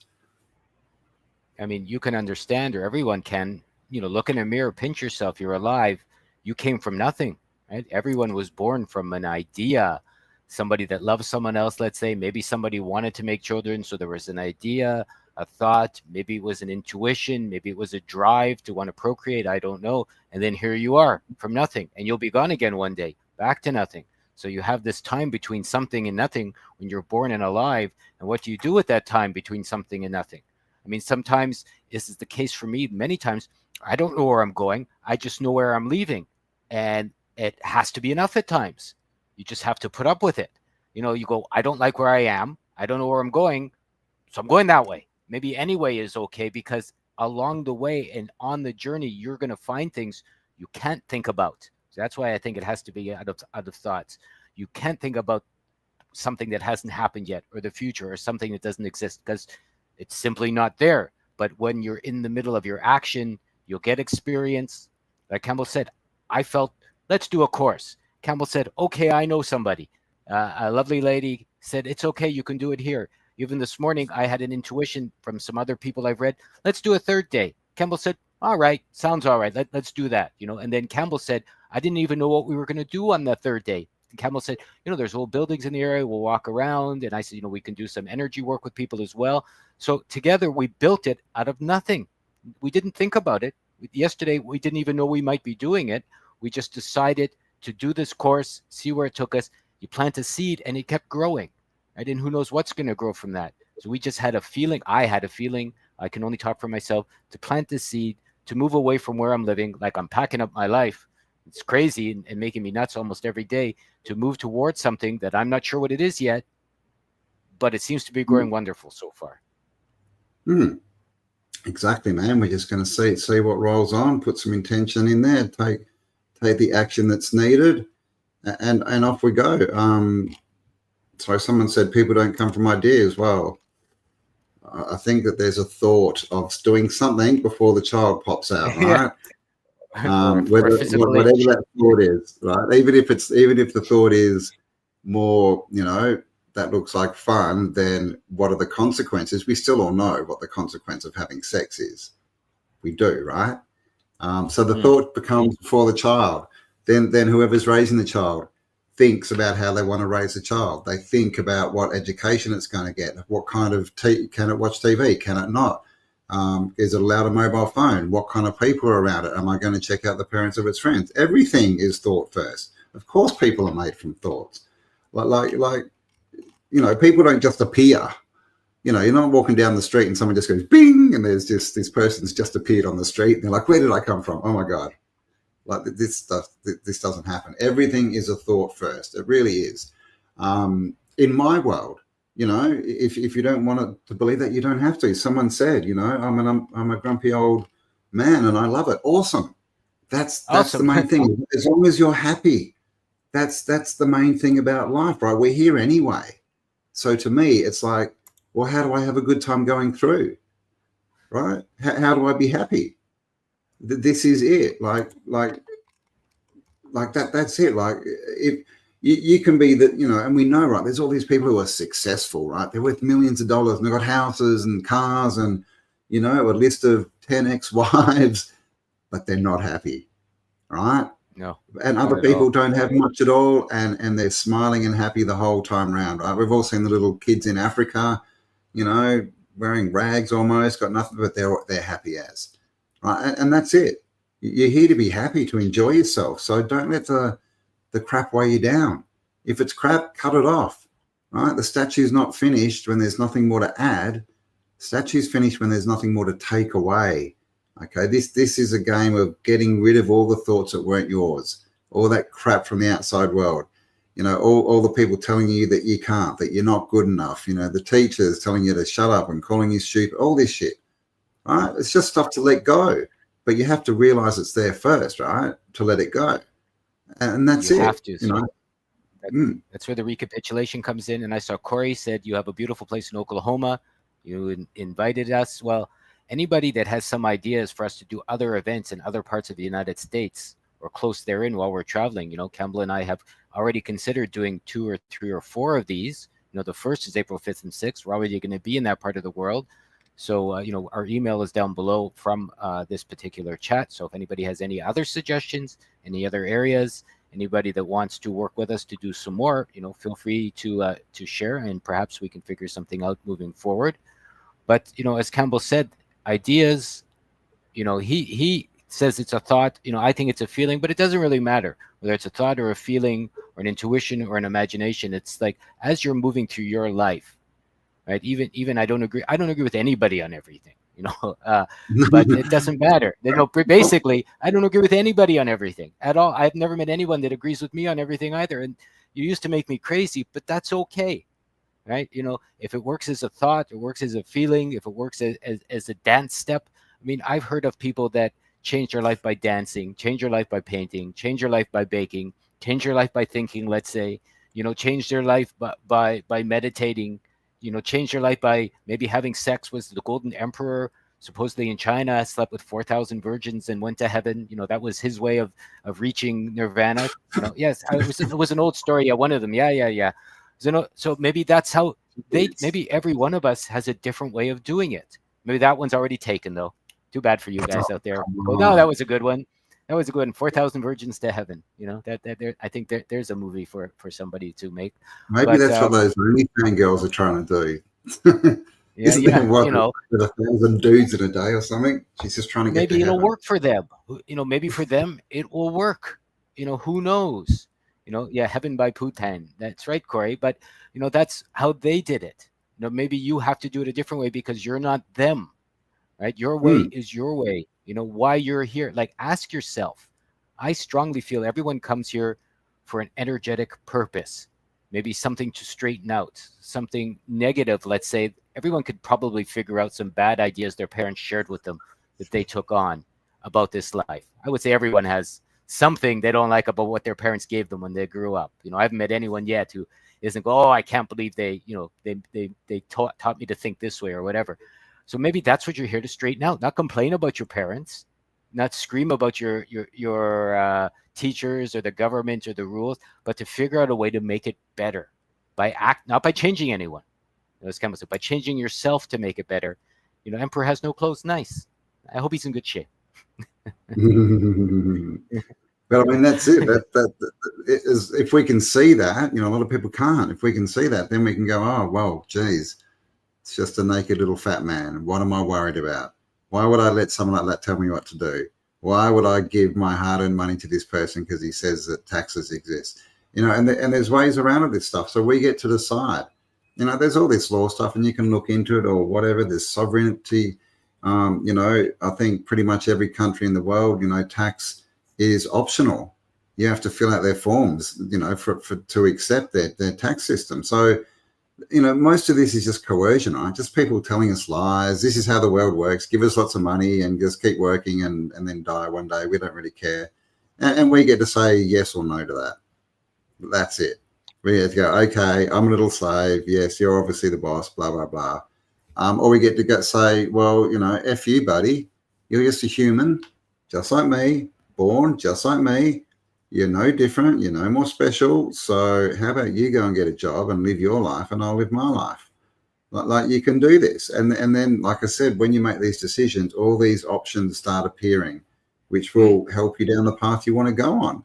I mean, you can understand, or everyone can, look in a mirror, pinch yourself, you're alive. You came from nothing, right? Everyone was born from an idea, somebody that loves someone else, let's say. Maybe somebody wanted to make children, so there was an idea, a thought. Maybe it was an intuition. Maybe it was a drive to want to procreate. I don't know. And then here you are from nothing, and you'll be gone again one day, back to nothing. So you have this time between something and nothing when you're born and alive. And what do you do with that time between something and nothing? I mean, sometimes this is the case for me. Many times I don't know where I'm going. I just know where I'm leaving. And it has to be enough at times. You just have to put up with it. You go, I don't like where I am. I don't know where I'm going. So I'm going that way. Maybe any way is okay, because along the way and on the journey, you're going to find things you can't think about. So that's why I think it has to be out of thoughts. You can't think about something that hasn't happened yet, or the future, or something that doesn't exist, because it's simply not there. But when you're in the middle of your action, you'll get experience. Like Campbell said, I felt, let's do a course. Campbell said, okay, I know somebody. A lovely lady said, it's okay, you can do it here. Even this morning, I had an intuition from some other people I've read. Let's do a third day. Campbell said, all right, sounds all right. Let's do that. And then Campbell said, I didn't even know what we were going to do on the third day. Campbell said, there's old buildings in the area. We'll walk around. And I said, we can do some energy work with people as well. So together we built it out of nothing. We didn't think about it. Yesterday, we didn't even know we might be doing it. We just decided to do this course, see where it took us. You plant a seed and it kept growing. Right? And who knows what's going to grow from that. So we just had a feeling. I had a feeling. I can only talk for myself, to plant this seed, to move away from where I'm living. Like I'm packing up my life. It's crazy and making me nuts almost every day, to move towards something that I'm not sure what it is yet, but it seems to be growing wonderful so far. Exactly, man. We're just going to see what rolls on, put some intention in there, take the action that's needed, and off we go. So someone said people don't come from ideas. Well, I think that there's a thought of doing something before the child pops out, Yeah. right? Or physical Whatever injury. that thought is, right? Even if the thought is more, that looks like fun, then what are the consequences? We still all know what the consequence of having sex is. We do, right? So the Mm. thought becomes for the child. Then whoever's raising the child thinks about how they want to raise the child. They think about what education it's going to get, what kind of can it watch TV, can it not? Is it allowed a mobile phone? What kind of people are around it? Am I going to check out the parents of its friends? Everything is thought first. Of course, people are made from thoughts. Like people don't just appear. You're not walking down the street and someone just goes bing, and there's just this person's just appeared on the street, and they're like, "Where did I come from? Oh my god!" Like this stuff, this doesn't happen. Everything is a thought first. It really is. In my world, if you don't want to believe that, you don't have to. Someone said, I'm a grumpy old man, and I love it. Awesome. That's the Awesome. main thing. As long as you're happy, that's the main thing about life, right? We're here anyway. So to me, it's like, well, how do I have a good time going through? Right? How do I be happy? This is it. Like that. That's it. Like if you can be that, and we know, right? There's all these people who are successful, right? They're worth millions of dollars and they've got houses and cars and a list of 10 ex-wives, but they're not happy, right? No, And not other at all. people don't have much at all, and they're smiling and happy the whole time around, right? We've all seen the little kids in Africa, wearing rags almost, got nothing, but they're happy as, right? And that's it. You're here to be happy, to enjoy yourself. So don't let the crap weigh you down. If it's crap, cut it off, right? The statue's not finished when there's nothing more to add. Statue's finished when there's nothing more to take away. Okay, this is a game of getting rid of all the thoughts that weren't yours, all that crap from the outside world. All the people telling you that you can't, that you're not good enough. The teachers telling you to shut up and calling you stupid, all this shit. Right? It's just stuff to let go. But you have to realize it's there first, right? To let it go. And that's You have it. to. So that's where the recapitulation comes in. And I saw Corey said you have a beautiful place in Oklahoma. You invited us. Well, anybody that has some ideas for us to do other events in other parts of the United States or close therein while we're traveling, Campbell and I have already considered doing 2 or 3 or 4 of these. The first is April 5th and 6th. We're already going to be in that part of the world. So, our email is down below from this particular chat. So if anybody has any other suggestions, any other areas, anybody that wants to work with us to do some more, feel free to share, and perhaps we can figure something out moving forward. But, as Campbell said, ideas, he says it's a thought. I think it's a feeling, but it doesn't really matter whether it's a thought or a feeling or an intuition or an imagination. It's like as you're moving through your life, right? Even I don't agree with anybody on everything, but it doesn't matter. Basically, I don't agree with anybody on everything at all. I've never met anyone that agrees with me on everything either. And you used to make me crazy, but that's okay, right? If it works as a thought, it works as a feeling, if it works as a dance step. I mean, I've heard of people that change their life by dancing, change their life by painting, change their life by baking, change their life by thinking, let's say, change their life by meditating, change their life by maybe having sex with the golden emperor, supposedly in China, slept with 4,000 virgins and went to heaven. That was his way of reaching nirvana. Yes, it was an old story. Yeah, one of them. Yeah. So maybe that's how maybe every one of us has a different way of doing it. Maybe that one's already taken though. Too bad for you guys out there. Oh no, that was a good one. That was a good one. 4,000 virgins to heaven. That there. I think there's a movie for somebody to make. Maybe But that's what those OnlyFans girls are trying to do. Isn't there yeah. what, with 1,000 dudes in a day or something? She's just trying to get to Maybe it'll heaven. work for them. Maybe for them it will work. Who knows? Yeah, heaven by Putan. That's right, Corey. But that's how they did it. Maybe you have to do it a different way because you're not them, right? Your way is your way. Why you're here. Like, ask yourself. I strongly feel everyone comes here for an energetic purpose. Maybe something to straighten out, something negative. Let's say everyone could probably figure out some bad ideas their parents shared with them that they took on about this life. I would say everyone has something they don't like about what their parents gave them when they grew up. I haven't met anyone yet who isn't go, oh, I can't believe they taught me to think this way or whatever. So maybe that's what you're here to straighten out, not complain about your parents, not scream about your teachers or the government or the rules, but to figure out a way to make it better not by changing anyone. As Campbell said, by changing yourself to make it better. Emperor has no clothes. Nice. I hope he's in good shape. But I mean, that's it. That is, if we can see that, a lot of people can't. If we can see that, then we can go, oh, well, geez, it's just a naked little fat man. What am I worried about? Why would I let someone like that tell me what to do? Why would I give my hard-earned money to this person because he says that taxes exist? And there's ways around this stuff. So we get to decide. There's all this law stuff, and you can look into it or whatever. There's sovereignty. I think pretty much every country in the world, tax is optional. You have to fill out their forms, to accept their tax system. So, most of this is just coercion, right? Just people telling us lies. This is how the world works. Give us lots of money and just keep working and then die one day. We don't really care. And we get to say yes or no to that. That's it. We have to go, okay, I'm a little slave. Yes, you're obviously the boss, blah, blah, blah. Or we get to say, well, F you, buddy. You're just a human, just like me, born just like me. You're no different. You're no more special. So how about you go and get a job and live your life and I'll live my life? Like you can do this. And then, like I said, when you make these decisions, all these options start appearing, which will help you down the path you want to go on.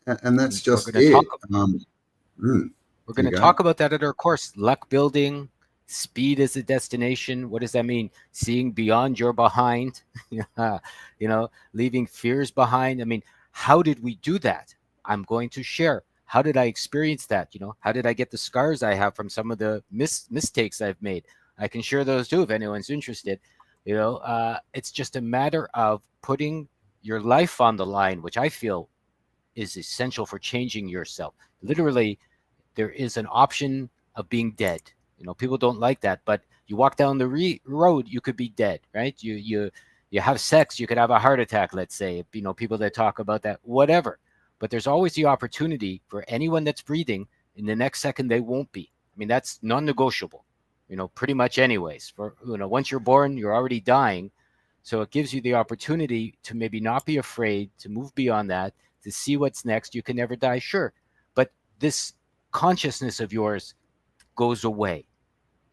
And that's just it. We're going to talk about that at our course. Luck building, speed as a destination. What does that mean? Seeing beyond your behind, leaving fears behind. I mean, how did we do that? I'm going to share. How did I experience that? How did I get the scars I have from some of the mistakes I've made? I can share those too if anyone's interested. It's just a matter of putting your life on the line, which I feel is essential for changing yourself. Literally, there is an option of being dead. People don't like that, but you walk down the road, you could be dead, right? You have sex, you could have a heart attack, let's say. People that talk about that, whatever. But there's always the opportunity for anyone that's breathing. In the next second, they won't be. I mean, that's non-negotiable. Pretty much, anyways. For once you're born, you're already dying. So it gives you the opportunity to maybe not be afraid, to move beyond that, to see what's next. You can never die, sure, but this consciousness of yours goes away.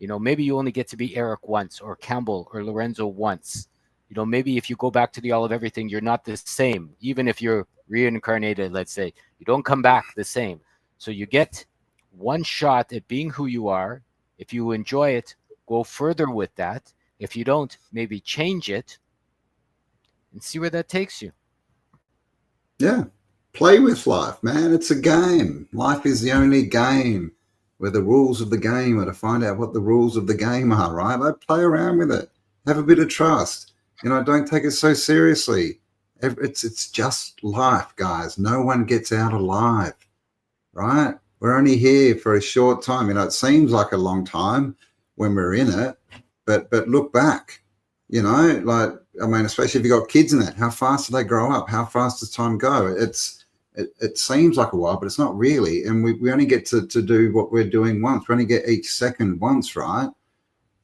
Maybe you only get to be Eric once, or Campbell, or Lorenzo once. Maybe if you go back to the all of everything, you're not the same. Even if you're reincarnated, let's say, you don't come back the same. So you get one shot at being who you are. If you enjoy it, go further with that. If you don't, maybe change it and see where that takes you. Yeah. Play with life, man. It's a game. Life is the only game where the rules of the game are to find out what the rules of the game are, right? Like, play around with it. Have a bit of trust. Don't take it so seriously. It's just life, guys. No one gets out alive, right? We're only here for a short time. It seems like a long time when we're in it, but look back, especially if you've got kids in it, how fast do they grow up? How fast does time go? It seems like a while, but it's not really. And we only get to do what we're doing once. We only get each second once, right?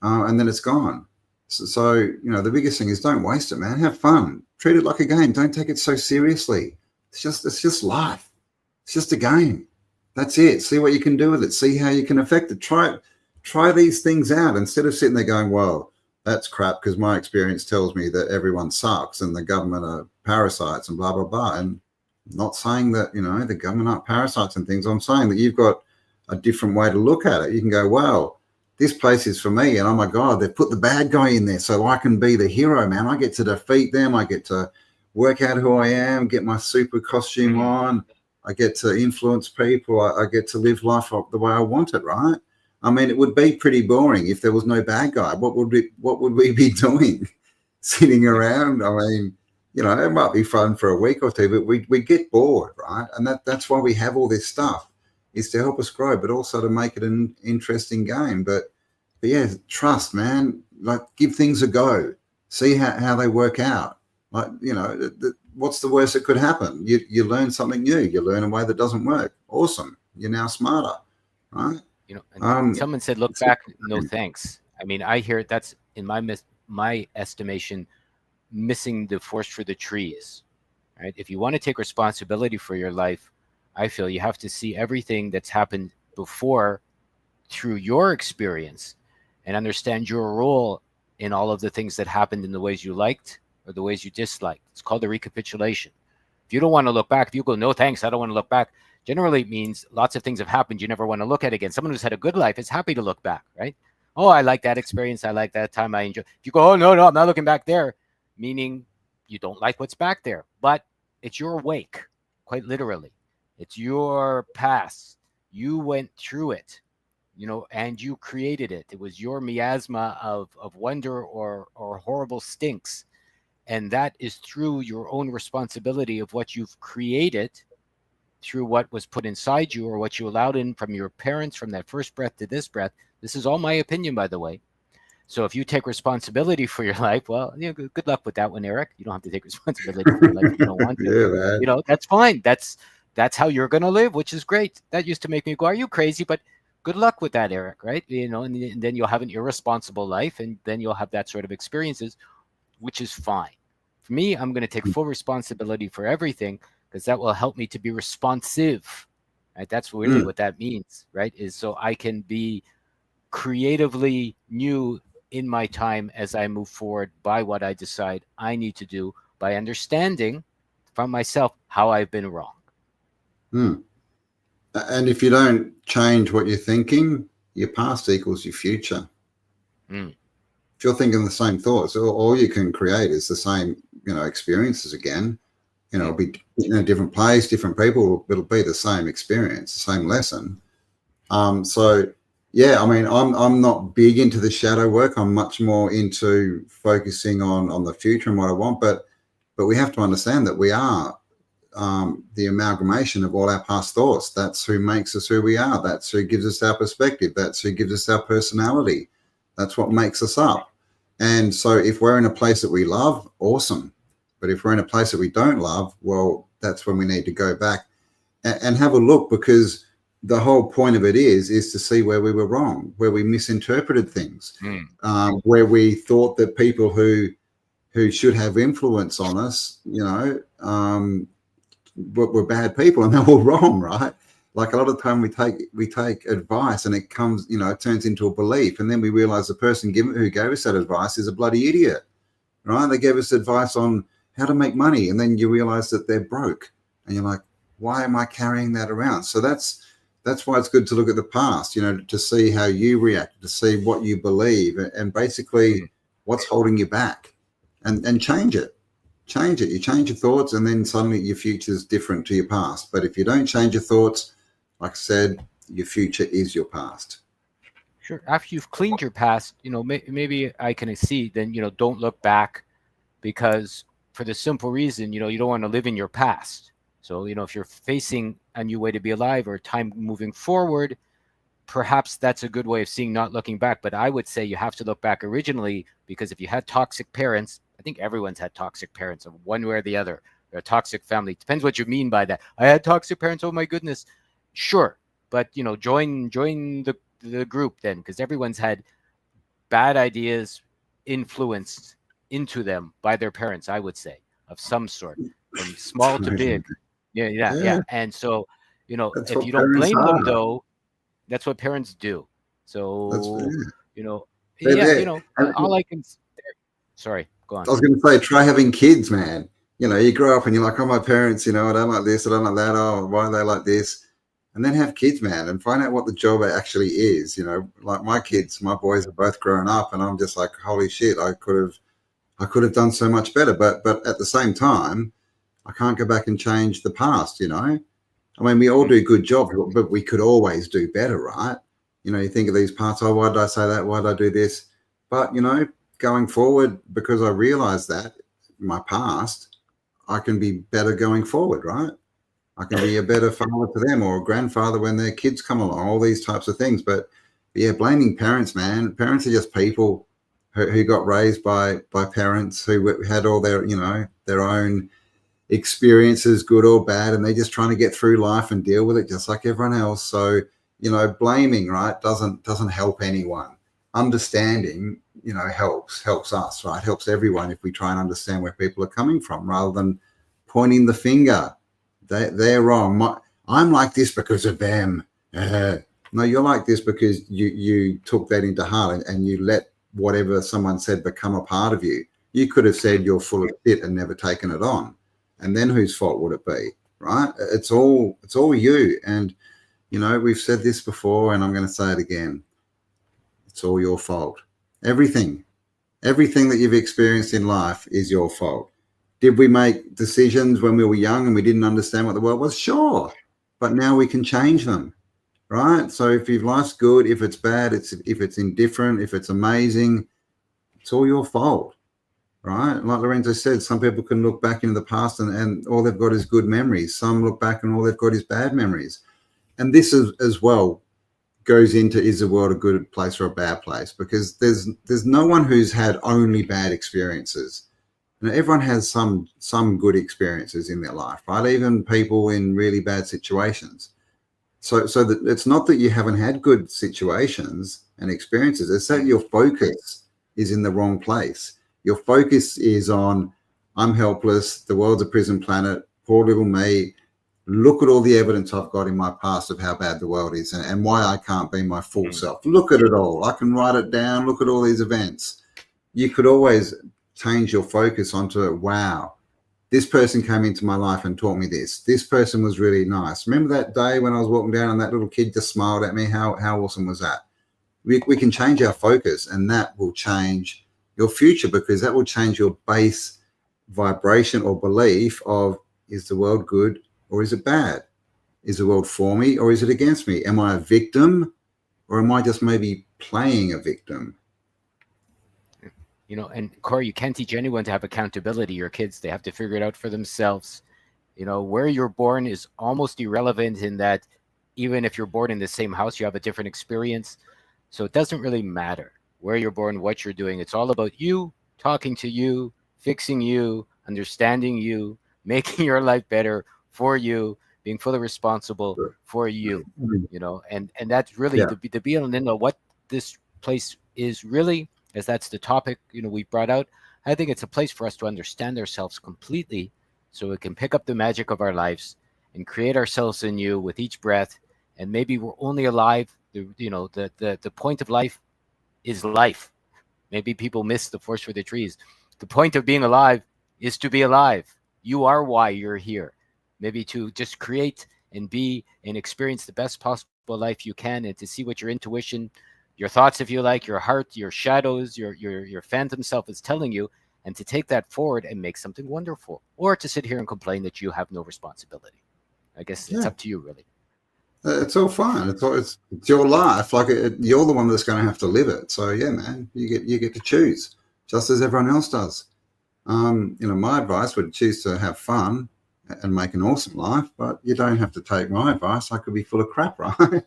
And then it's gone. So, the biggest thing is don't waste it, man. Have fun. Treat it like a game. Don't take it so seriously. It's just life. It's just a game. That's it. See what you can do with it. See how you can affect it. Try these things out instead of sitting there going, well, that's crap because my experience tells me that everyone sucks and the government are parasites and blah, blah, blah. And I'm not saying that, the government aren't parasites and things. I'm saying that you've got a different way to look at it. You can go, wow, this place is for me. And oh my God, they've put the bad guy in there so I can be the hero, man. I get to defeat them. I get to work out who I am, get my super costume on. I get to influence people. I get to live life the way I want it, right? I mean, it would be pretty boring if there was no bad guy. What would we be doing? Sitting around? I mean, it might be fun for a week or two, but we get bored, right? And that's why we have all this stuff, is to help us grow, but also to make it an interesting game. But yeah, trust, man. Like, give things a go. See how they work out. Like, what's the worst that could happen? You learn something new. You learn a way that doesn't work. Awesome. You're now smarter. right? And someone said, "Look It's back, no thanks." I mean, I hear that's in my estimation missing the forest for the trees, right? If you want to take responsibility for your life, I feel you have to see everything that's happened before through your experience and understand your role in all of the things that happened in the ways you liked or the ways you disliked. It's called a recapitulation. If you don't want to look back, if you go, no thanks, I don't want to look back, generally it means lots of things have happened you never want to look at again. Someone who's had a good life is happy to look back, right? Oh, I like that experience. I like that time. I enjoy. If you go, oh, no, no, I'm not looking back there, meaning you don't like what's back there, but it's your wake, quite literally. It's your past. You went through it, and you created it. It was your miasma of wonder or horrible stinks. And that is through your own responsibility of what you've created through what was put inside you or what you allowed in from your parents, from that first breath to this breath. This is all my opinion, by the way. So if you take responsibility for your life, well, good luck with that one, Eric. You don't have to take responsibility for your life if you don't want to. yeah, man. That's fine. That's how you're gonna live, which is great. That used to make me go, "Are you crazy?" But good luck with that, Eric. Right? And then you'll have an irresponsible life, and then you'll have that sort of experiences, which is fine. For me, I'm going to take full responsibility for everything because that will help me to be responsive. Right? That's really what that means, right? Is so I can be creatively new in my time as I move forward by what I decide I need to do by understanding from myself how I've been wrong. And if you don't change what you're thinking, your past equals your future. If you're thinking the same thoughts, all you can create is the same, experiences again. It'll be in a different place, different people. It'll be the same experience, the same lesson. So yeah, I mean, I'm not big into the shadow work. I'm much more into focusing on the future and what I want. But we have to understand that we are the amalgamation of all our past thoughts. That's who makes us who we are. That's who gives us our perspective. That's who gives us our personality. That's what makes us up. And so if we're in a place that we love, awesome. But if we're in a place that we don't love, well, that's when we need to go back and have a look, because the whole point of it is to see where we were wrong, where we misinterpreted things, where we thought that people who should have influence on us, were bad people, and they're all wrong, right? Like a lot of the time we take advice and it comes, it turns into a belief, and then we realize the person who gave us that advice is a bloody idiot, right? They gave us advice on how to make money, and then you realize that they're broke, and you're like, why am I carrying that around? So that's why it's good to look at the past, to see how you react, to see what you believe, and basically what's holding you back, and change it. You change your thoughts, and then suddenly your future is different to your past. But if you don't change your thoughts, like I said, your future is your past. Sure. After you've cleaned your past, maybe I can see, then, don't look back, because for the simple reason, you don't want to live in your past. So, if you're facing a new way to be alive or time moving forward, perhaps that's a good way of seeing not looking back. But I would say you have to look back originally, because if you had toxic parents, I think everyone's had toxic parents of one way or the other, or a toxic family. Depends what you mean by that. I had toxic parents. Oh my goodness. Sure. But, join the group then, because everyone's had bad ideas influenced into them by their parents, I would say, of some sort, from small to big. Yeah. And so, That's if what you don't parents blame them, are. though, that's what parents do. That's So, they're yeah, there. And all I can. Sorry, go on. I was going to say, try having kids, man. You grow up and you're like, oh, my parents, I don't like this, I don't like that. Oh, why are they like this? And then have kids, man, and find out what the job actually is. Like my kids, my boys are both grown up, and I'm just like, holy shit, I could have done so much better. But at the same time, I can't go back and change the past. I mean, we all do good jobs, but we could always do better, right? You think of these parts. Oh, why did I say that? Why did I do this? But going forward, because I realized that in my past, I can be better going forward, right? I can be a better father to them, or a grandfather when their kids come along, all these types of things. But yeah, blaming parents, man. Parents are just people who got raised by parents who had all their, their own experiences, good or bad, and they're just trying to get through life and deal with it just like everyone else. So blaming, right, doesn't help anyone. Understanding, helps us, right? Helps everyone if we try and understand where people are coming from rather than pointing the finger. They're wrong. I'm like this because of them. No, you're like this because you took that into heart, and you let whatever someone said become a part of you. You could have said you're full of shit and never taken it on, and then whose fault would it be, right? It's all you. And we've said this before, and I'm going to say it again. It's all your fault. Everything, everything that you've experienced in life is your fault. Did we make decisions when we were young and we didn't understand what the world was? Sure, but now we can change them, right? So if your life's good, if it's bad, if it's indifferent, if it's amazing, it's all your fault, right? Like Lorenzo said, some people can look back into the past and all they've got is good memories. Some look back and all they've got is bad memories. And this is as well goes into, is the world a good place or a bad place? Because there's no one who's had only bad experiences. Everyone has some good experiences in their life, right? Even people in really bad situations. So that it's not that you haven't had good situations and experiences. It's that your focus is in the wrong place. Your focus is on, I'm helpless. The world's a prison planet. Poor little me. Look at all the evidence I've got in my past of how bad the world is and why I can't be my full self. Look at it all. I can write it down. Look at all these events. You could always change your focus onto, wow, this person came into my life and taught me this. This person was really nice. Remember that day when I was walking down and that little kid just smiled at me? How awesome was that? We can change our focus, and that will change your future, because that will change your base vibration or belief of, is the world good or is it bad? Is the world for me or is it against me? Am I a victim or am I just maybe playing a victim? And Corey, you can't teach anyone to have accountability. Your kids, they have to figure it out for themselves. Where you're born is almost irrelevant, in that even if you're born in the same house, you have a different experience. So it doesn't really matter where you're born, what you're doing. It's all about you, talking to you, fixing you, understanding you, making your life better for you, being fully responsible for you. And that's really the be all and end all. What this place is really, as that's the topic we brought out. I think it's a place for us to understand ourselves completely, so we can pick up the magic of our lives and create ourselves anew with each breath. And maybe we're only alive. The point of life is life. Maybe people miss the forest for the trees. The point of being alive is to be alive. You are why you're here. Maybe to just create and be and experience the best possible life you can, and to see what your intuition, your thoughts, if you like, your heart, your shadows, your phantom self is telling you, and to take that forward and make something wonderful, or to sit here and complain that you have no responsibility. I guess it's up to you, really. It's all fine. It's your life. Like you're the one that's going to have to live it. So yeah, man, you get to choose, just as everyone else does. My advice would choose to have fun and make an awesome life, but you don't have to take my advice. I could be full of crap, right?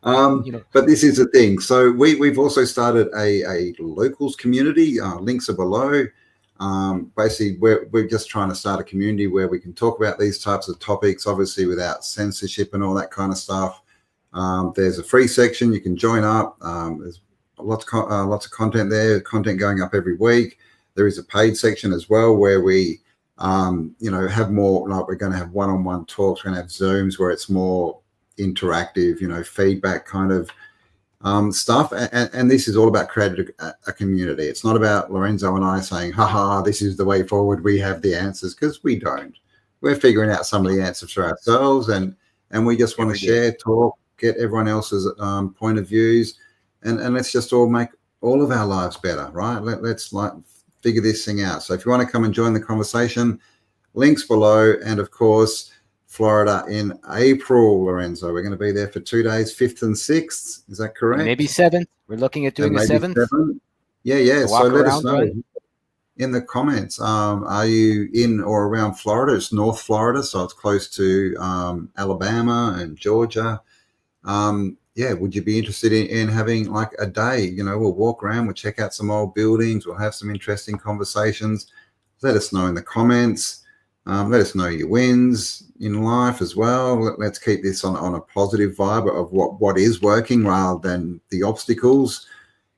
But this is the thing. So we've also started a locals community. Links are below. Basically, we're just trying to start a community where we can talk about these types of topics, obviously without censorship and all that kind of stuff. There's a free section. You can join up. There's lots of content there, content going up every week. There is a paid section as well where we have more, like we're going to have one-on-one talks. We're going to have Zooms where it's more interactive, feedback kind of stuff. And this is all about creating a community. It's not about Lorenzo and I saying, haha, this is the way forward. We have the answers, because we don't. We're figuring out some of the answers for ourselves, and we just want to share, talk, get everyone else's point of views, and let's just all make all of our lives better, right? Let's figure this thing out. So if you want to come and join the conversation, links below. And of course, Florida in April, Lorenzo. We're going to be there for 2 days, 5th and 6th. Is that correct? Maybe 7th. We're looking at doing a 7th. Yeah. So let us know in the comments. Are you in or around Florida? It's North Florida, so it's close to Alabama and Georgia. Would you be interested in having like a day? We'll walk around, we'll check out some old buildings, we'll have some interesting conversations. Let us know in the comments. Let us know your wins in life as well. Let's keep this on a positive vibe of what is working rather than the obstacles.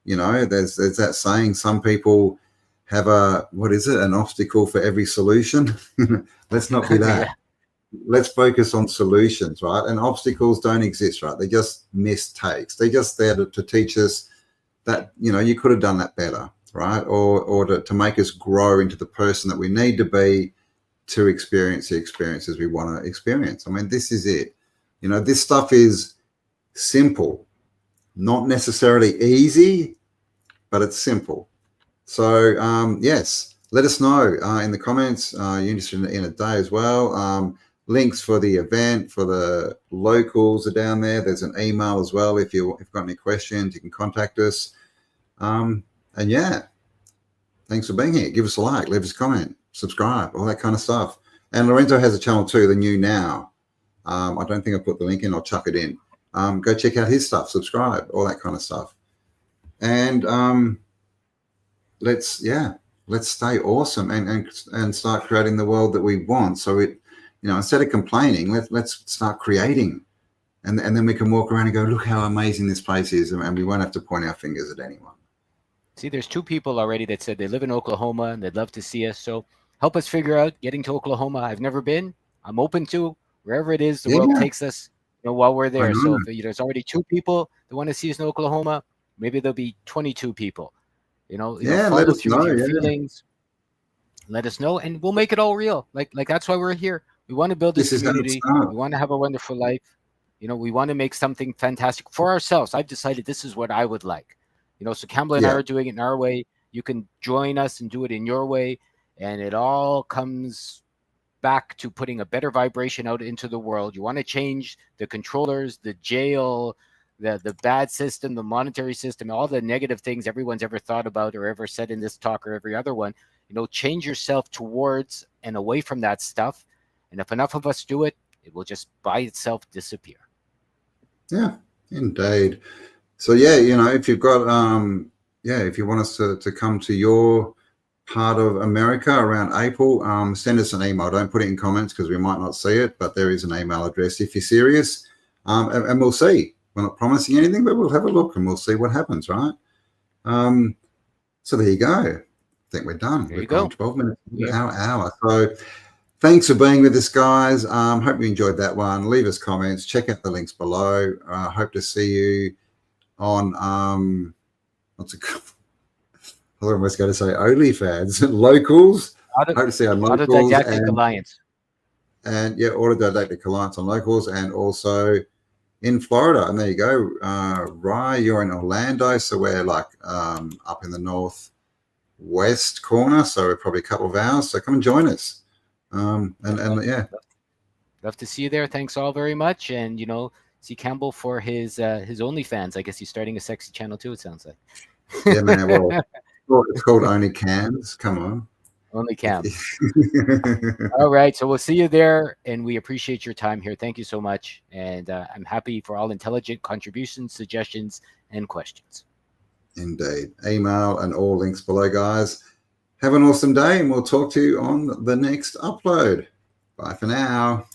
You know, there's that saying, some people have an obstacle for every solution. Let's not be Yeah. that. Let's focus on solutions, right? And obstacles don't exist, right? They're just mistakes. They're just there to teach us that, you know, you could have done that better, right? Or to make us grow into the person that we need to be to experience the experiences we want to experience. I mean, this is it. You know, this stuff is simple, not necessarily easy, but it's simple. So, yes, let us know in the comments. You're interested in a day as well. Links for the event, for the locals are down there. There's an email as well. If you've got any questions, you can contact us. And yeah, thanks for being here. Give us a like, leave us a comment, subscribe, all that kind of stuff. And Lorenzo has a channel too, the New Now. I don't think I put the link in. I'll chuck it in. Go check out his stuff, subscribe, all that kind of stuff. And let's stay awesome and start creating the world that we want. So it, you know, instead of complaining, let's start creating. And then we can walk around and go, look how amazing this place is, and we won't have to point our fingers at anyone. See, there's 2 people already that said they live in Oklahoma and they'd love to see us. So help us figure out getting to Oklahoma. I've never been. I'm open to wherever it is the Yeah, world takes us, you know, while we're I there. So know. if there's already 2 people that want to see us in Oklahoma, maybe there'll be 22 people. Yeah, let Follow us through with know. your Yeah, feelings. Let us know, and we'll make it all real. Like that's why we're here. We want to build this this is how it community. We starts. want to have a wonderful life. We want to make something fantastic for ourselves. I've decided this is what I would like. So Campbell and I Yeah, are doing it in our way. You can join us and do it in your way, and it all comes back to putting a better vibration out into the world. You want to change the controllers, the jail, the bad system, the monetary system, all the negative things everyone's ever thought about or ever said in this talk or every other one. Change yourself towards and away from that stuff. And if enough of us do it, it will just by itself disappear. yeah, indeed. So yeah, you know, if you've got if you want us to come to your part of America around April, send us an email. Don't put it in comments because we might not see it, but there is an email address if you're serious. And we'll see. We're not promising anything, but we'll have a look and we'll see what happens, right? So there you go. I think we're done. There you We've gone go. 12 minutes, Yeah. hour. So thanks for being with us, guys. Hope you enjoyed that one. Leave us comments. Check out the links below. Hope to see you on what's it called? I almost going to say OnlyFans. Locals. Hope to see on locals Autodidactic Alliance. and yeah, Autodidactic Alliance on locals and also in Florida. And there you go. Rye, you're in Orlando, so we're like up in the northwest corner, so we're probably a couple of hours. So come and join us. And yeah. Love to see you there. Thanks all very much. And see Campbell for his OnlyFans. I guess he's starting a sexy channel too, it sounds like. Yeah, man. Well, it's called Only Cams. Come on. Only Cam. All right. So we'll see you there. And we appreciate your time here. Thank you so much. And I'm happy for all intelligent contributions, suggestions, and questions. Indeed. Email and all links below, guys. Have an awesome day, and we'll talk to you on the next upload. Bye for now.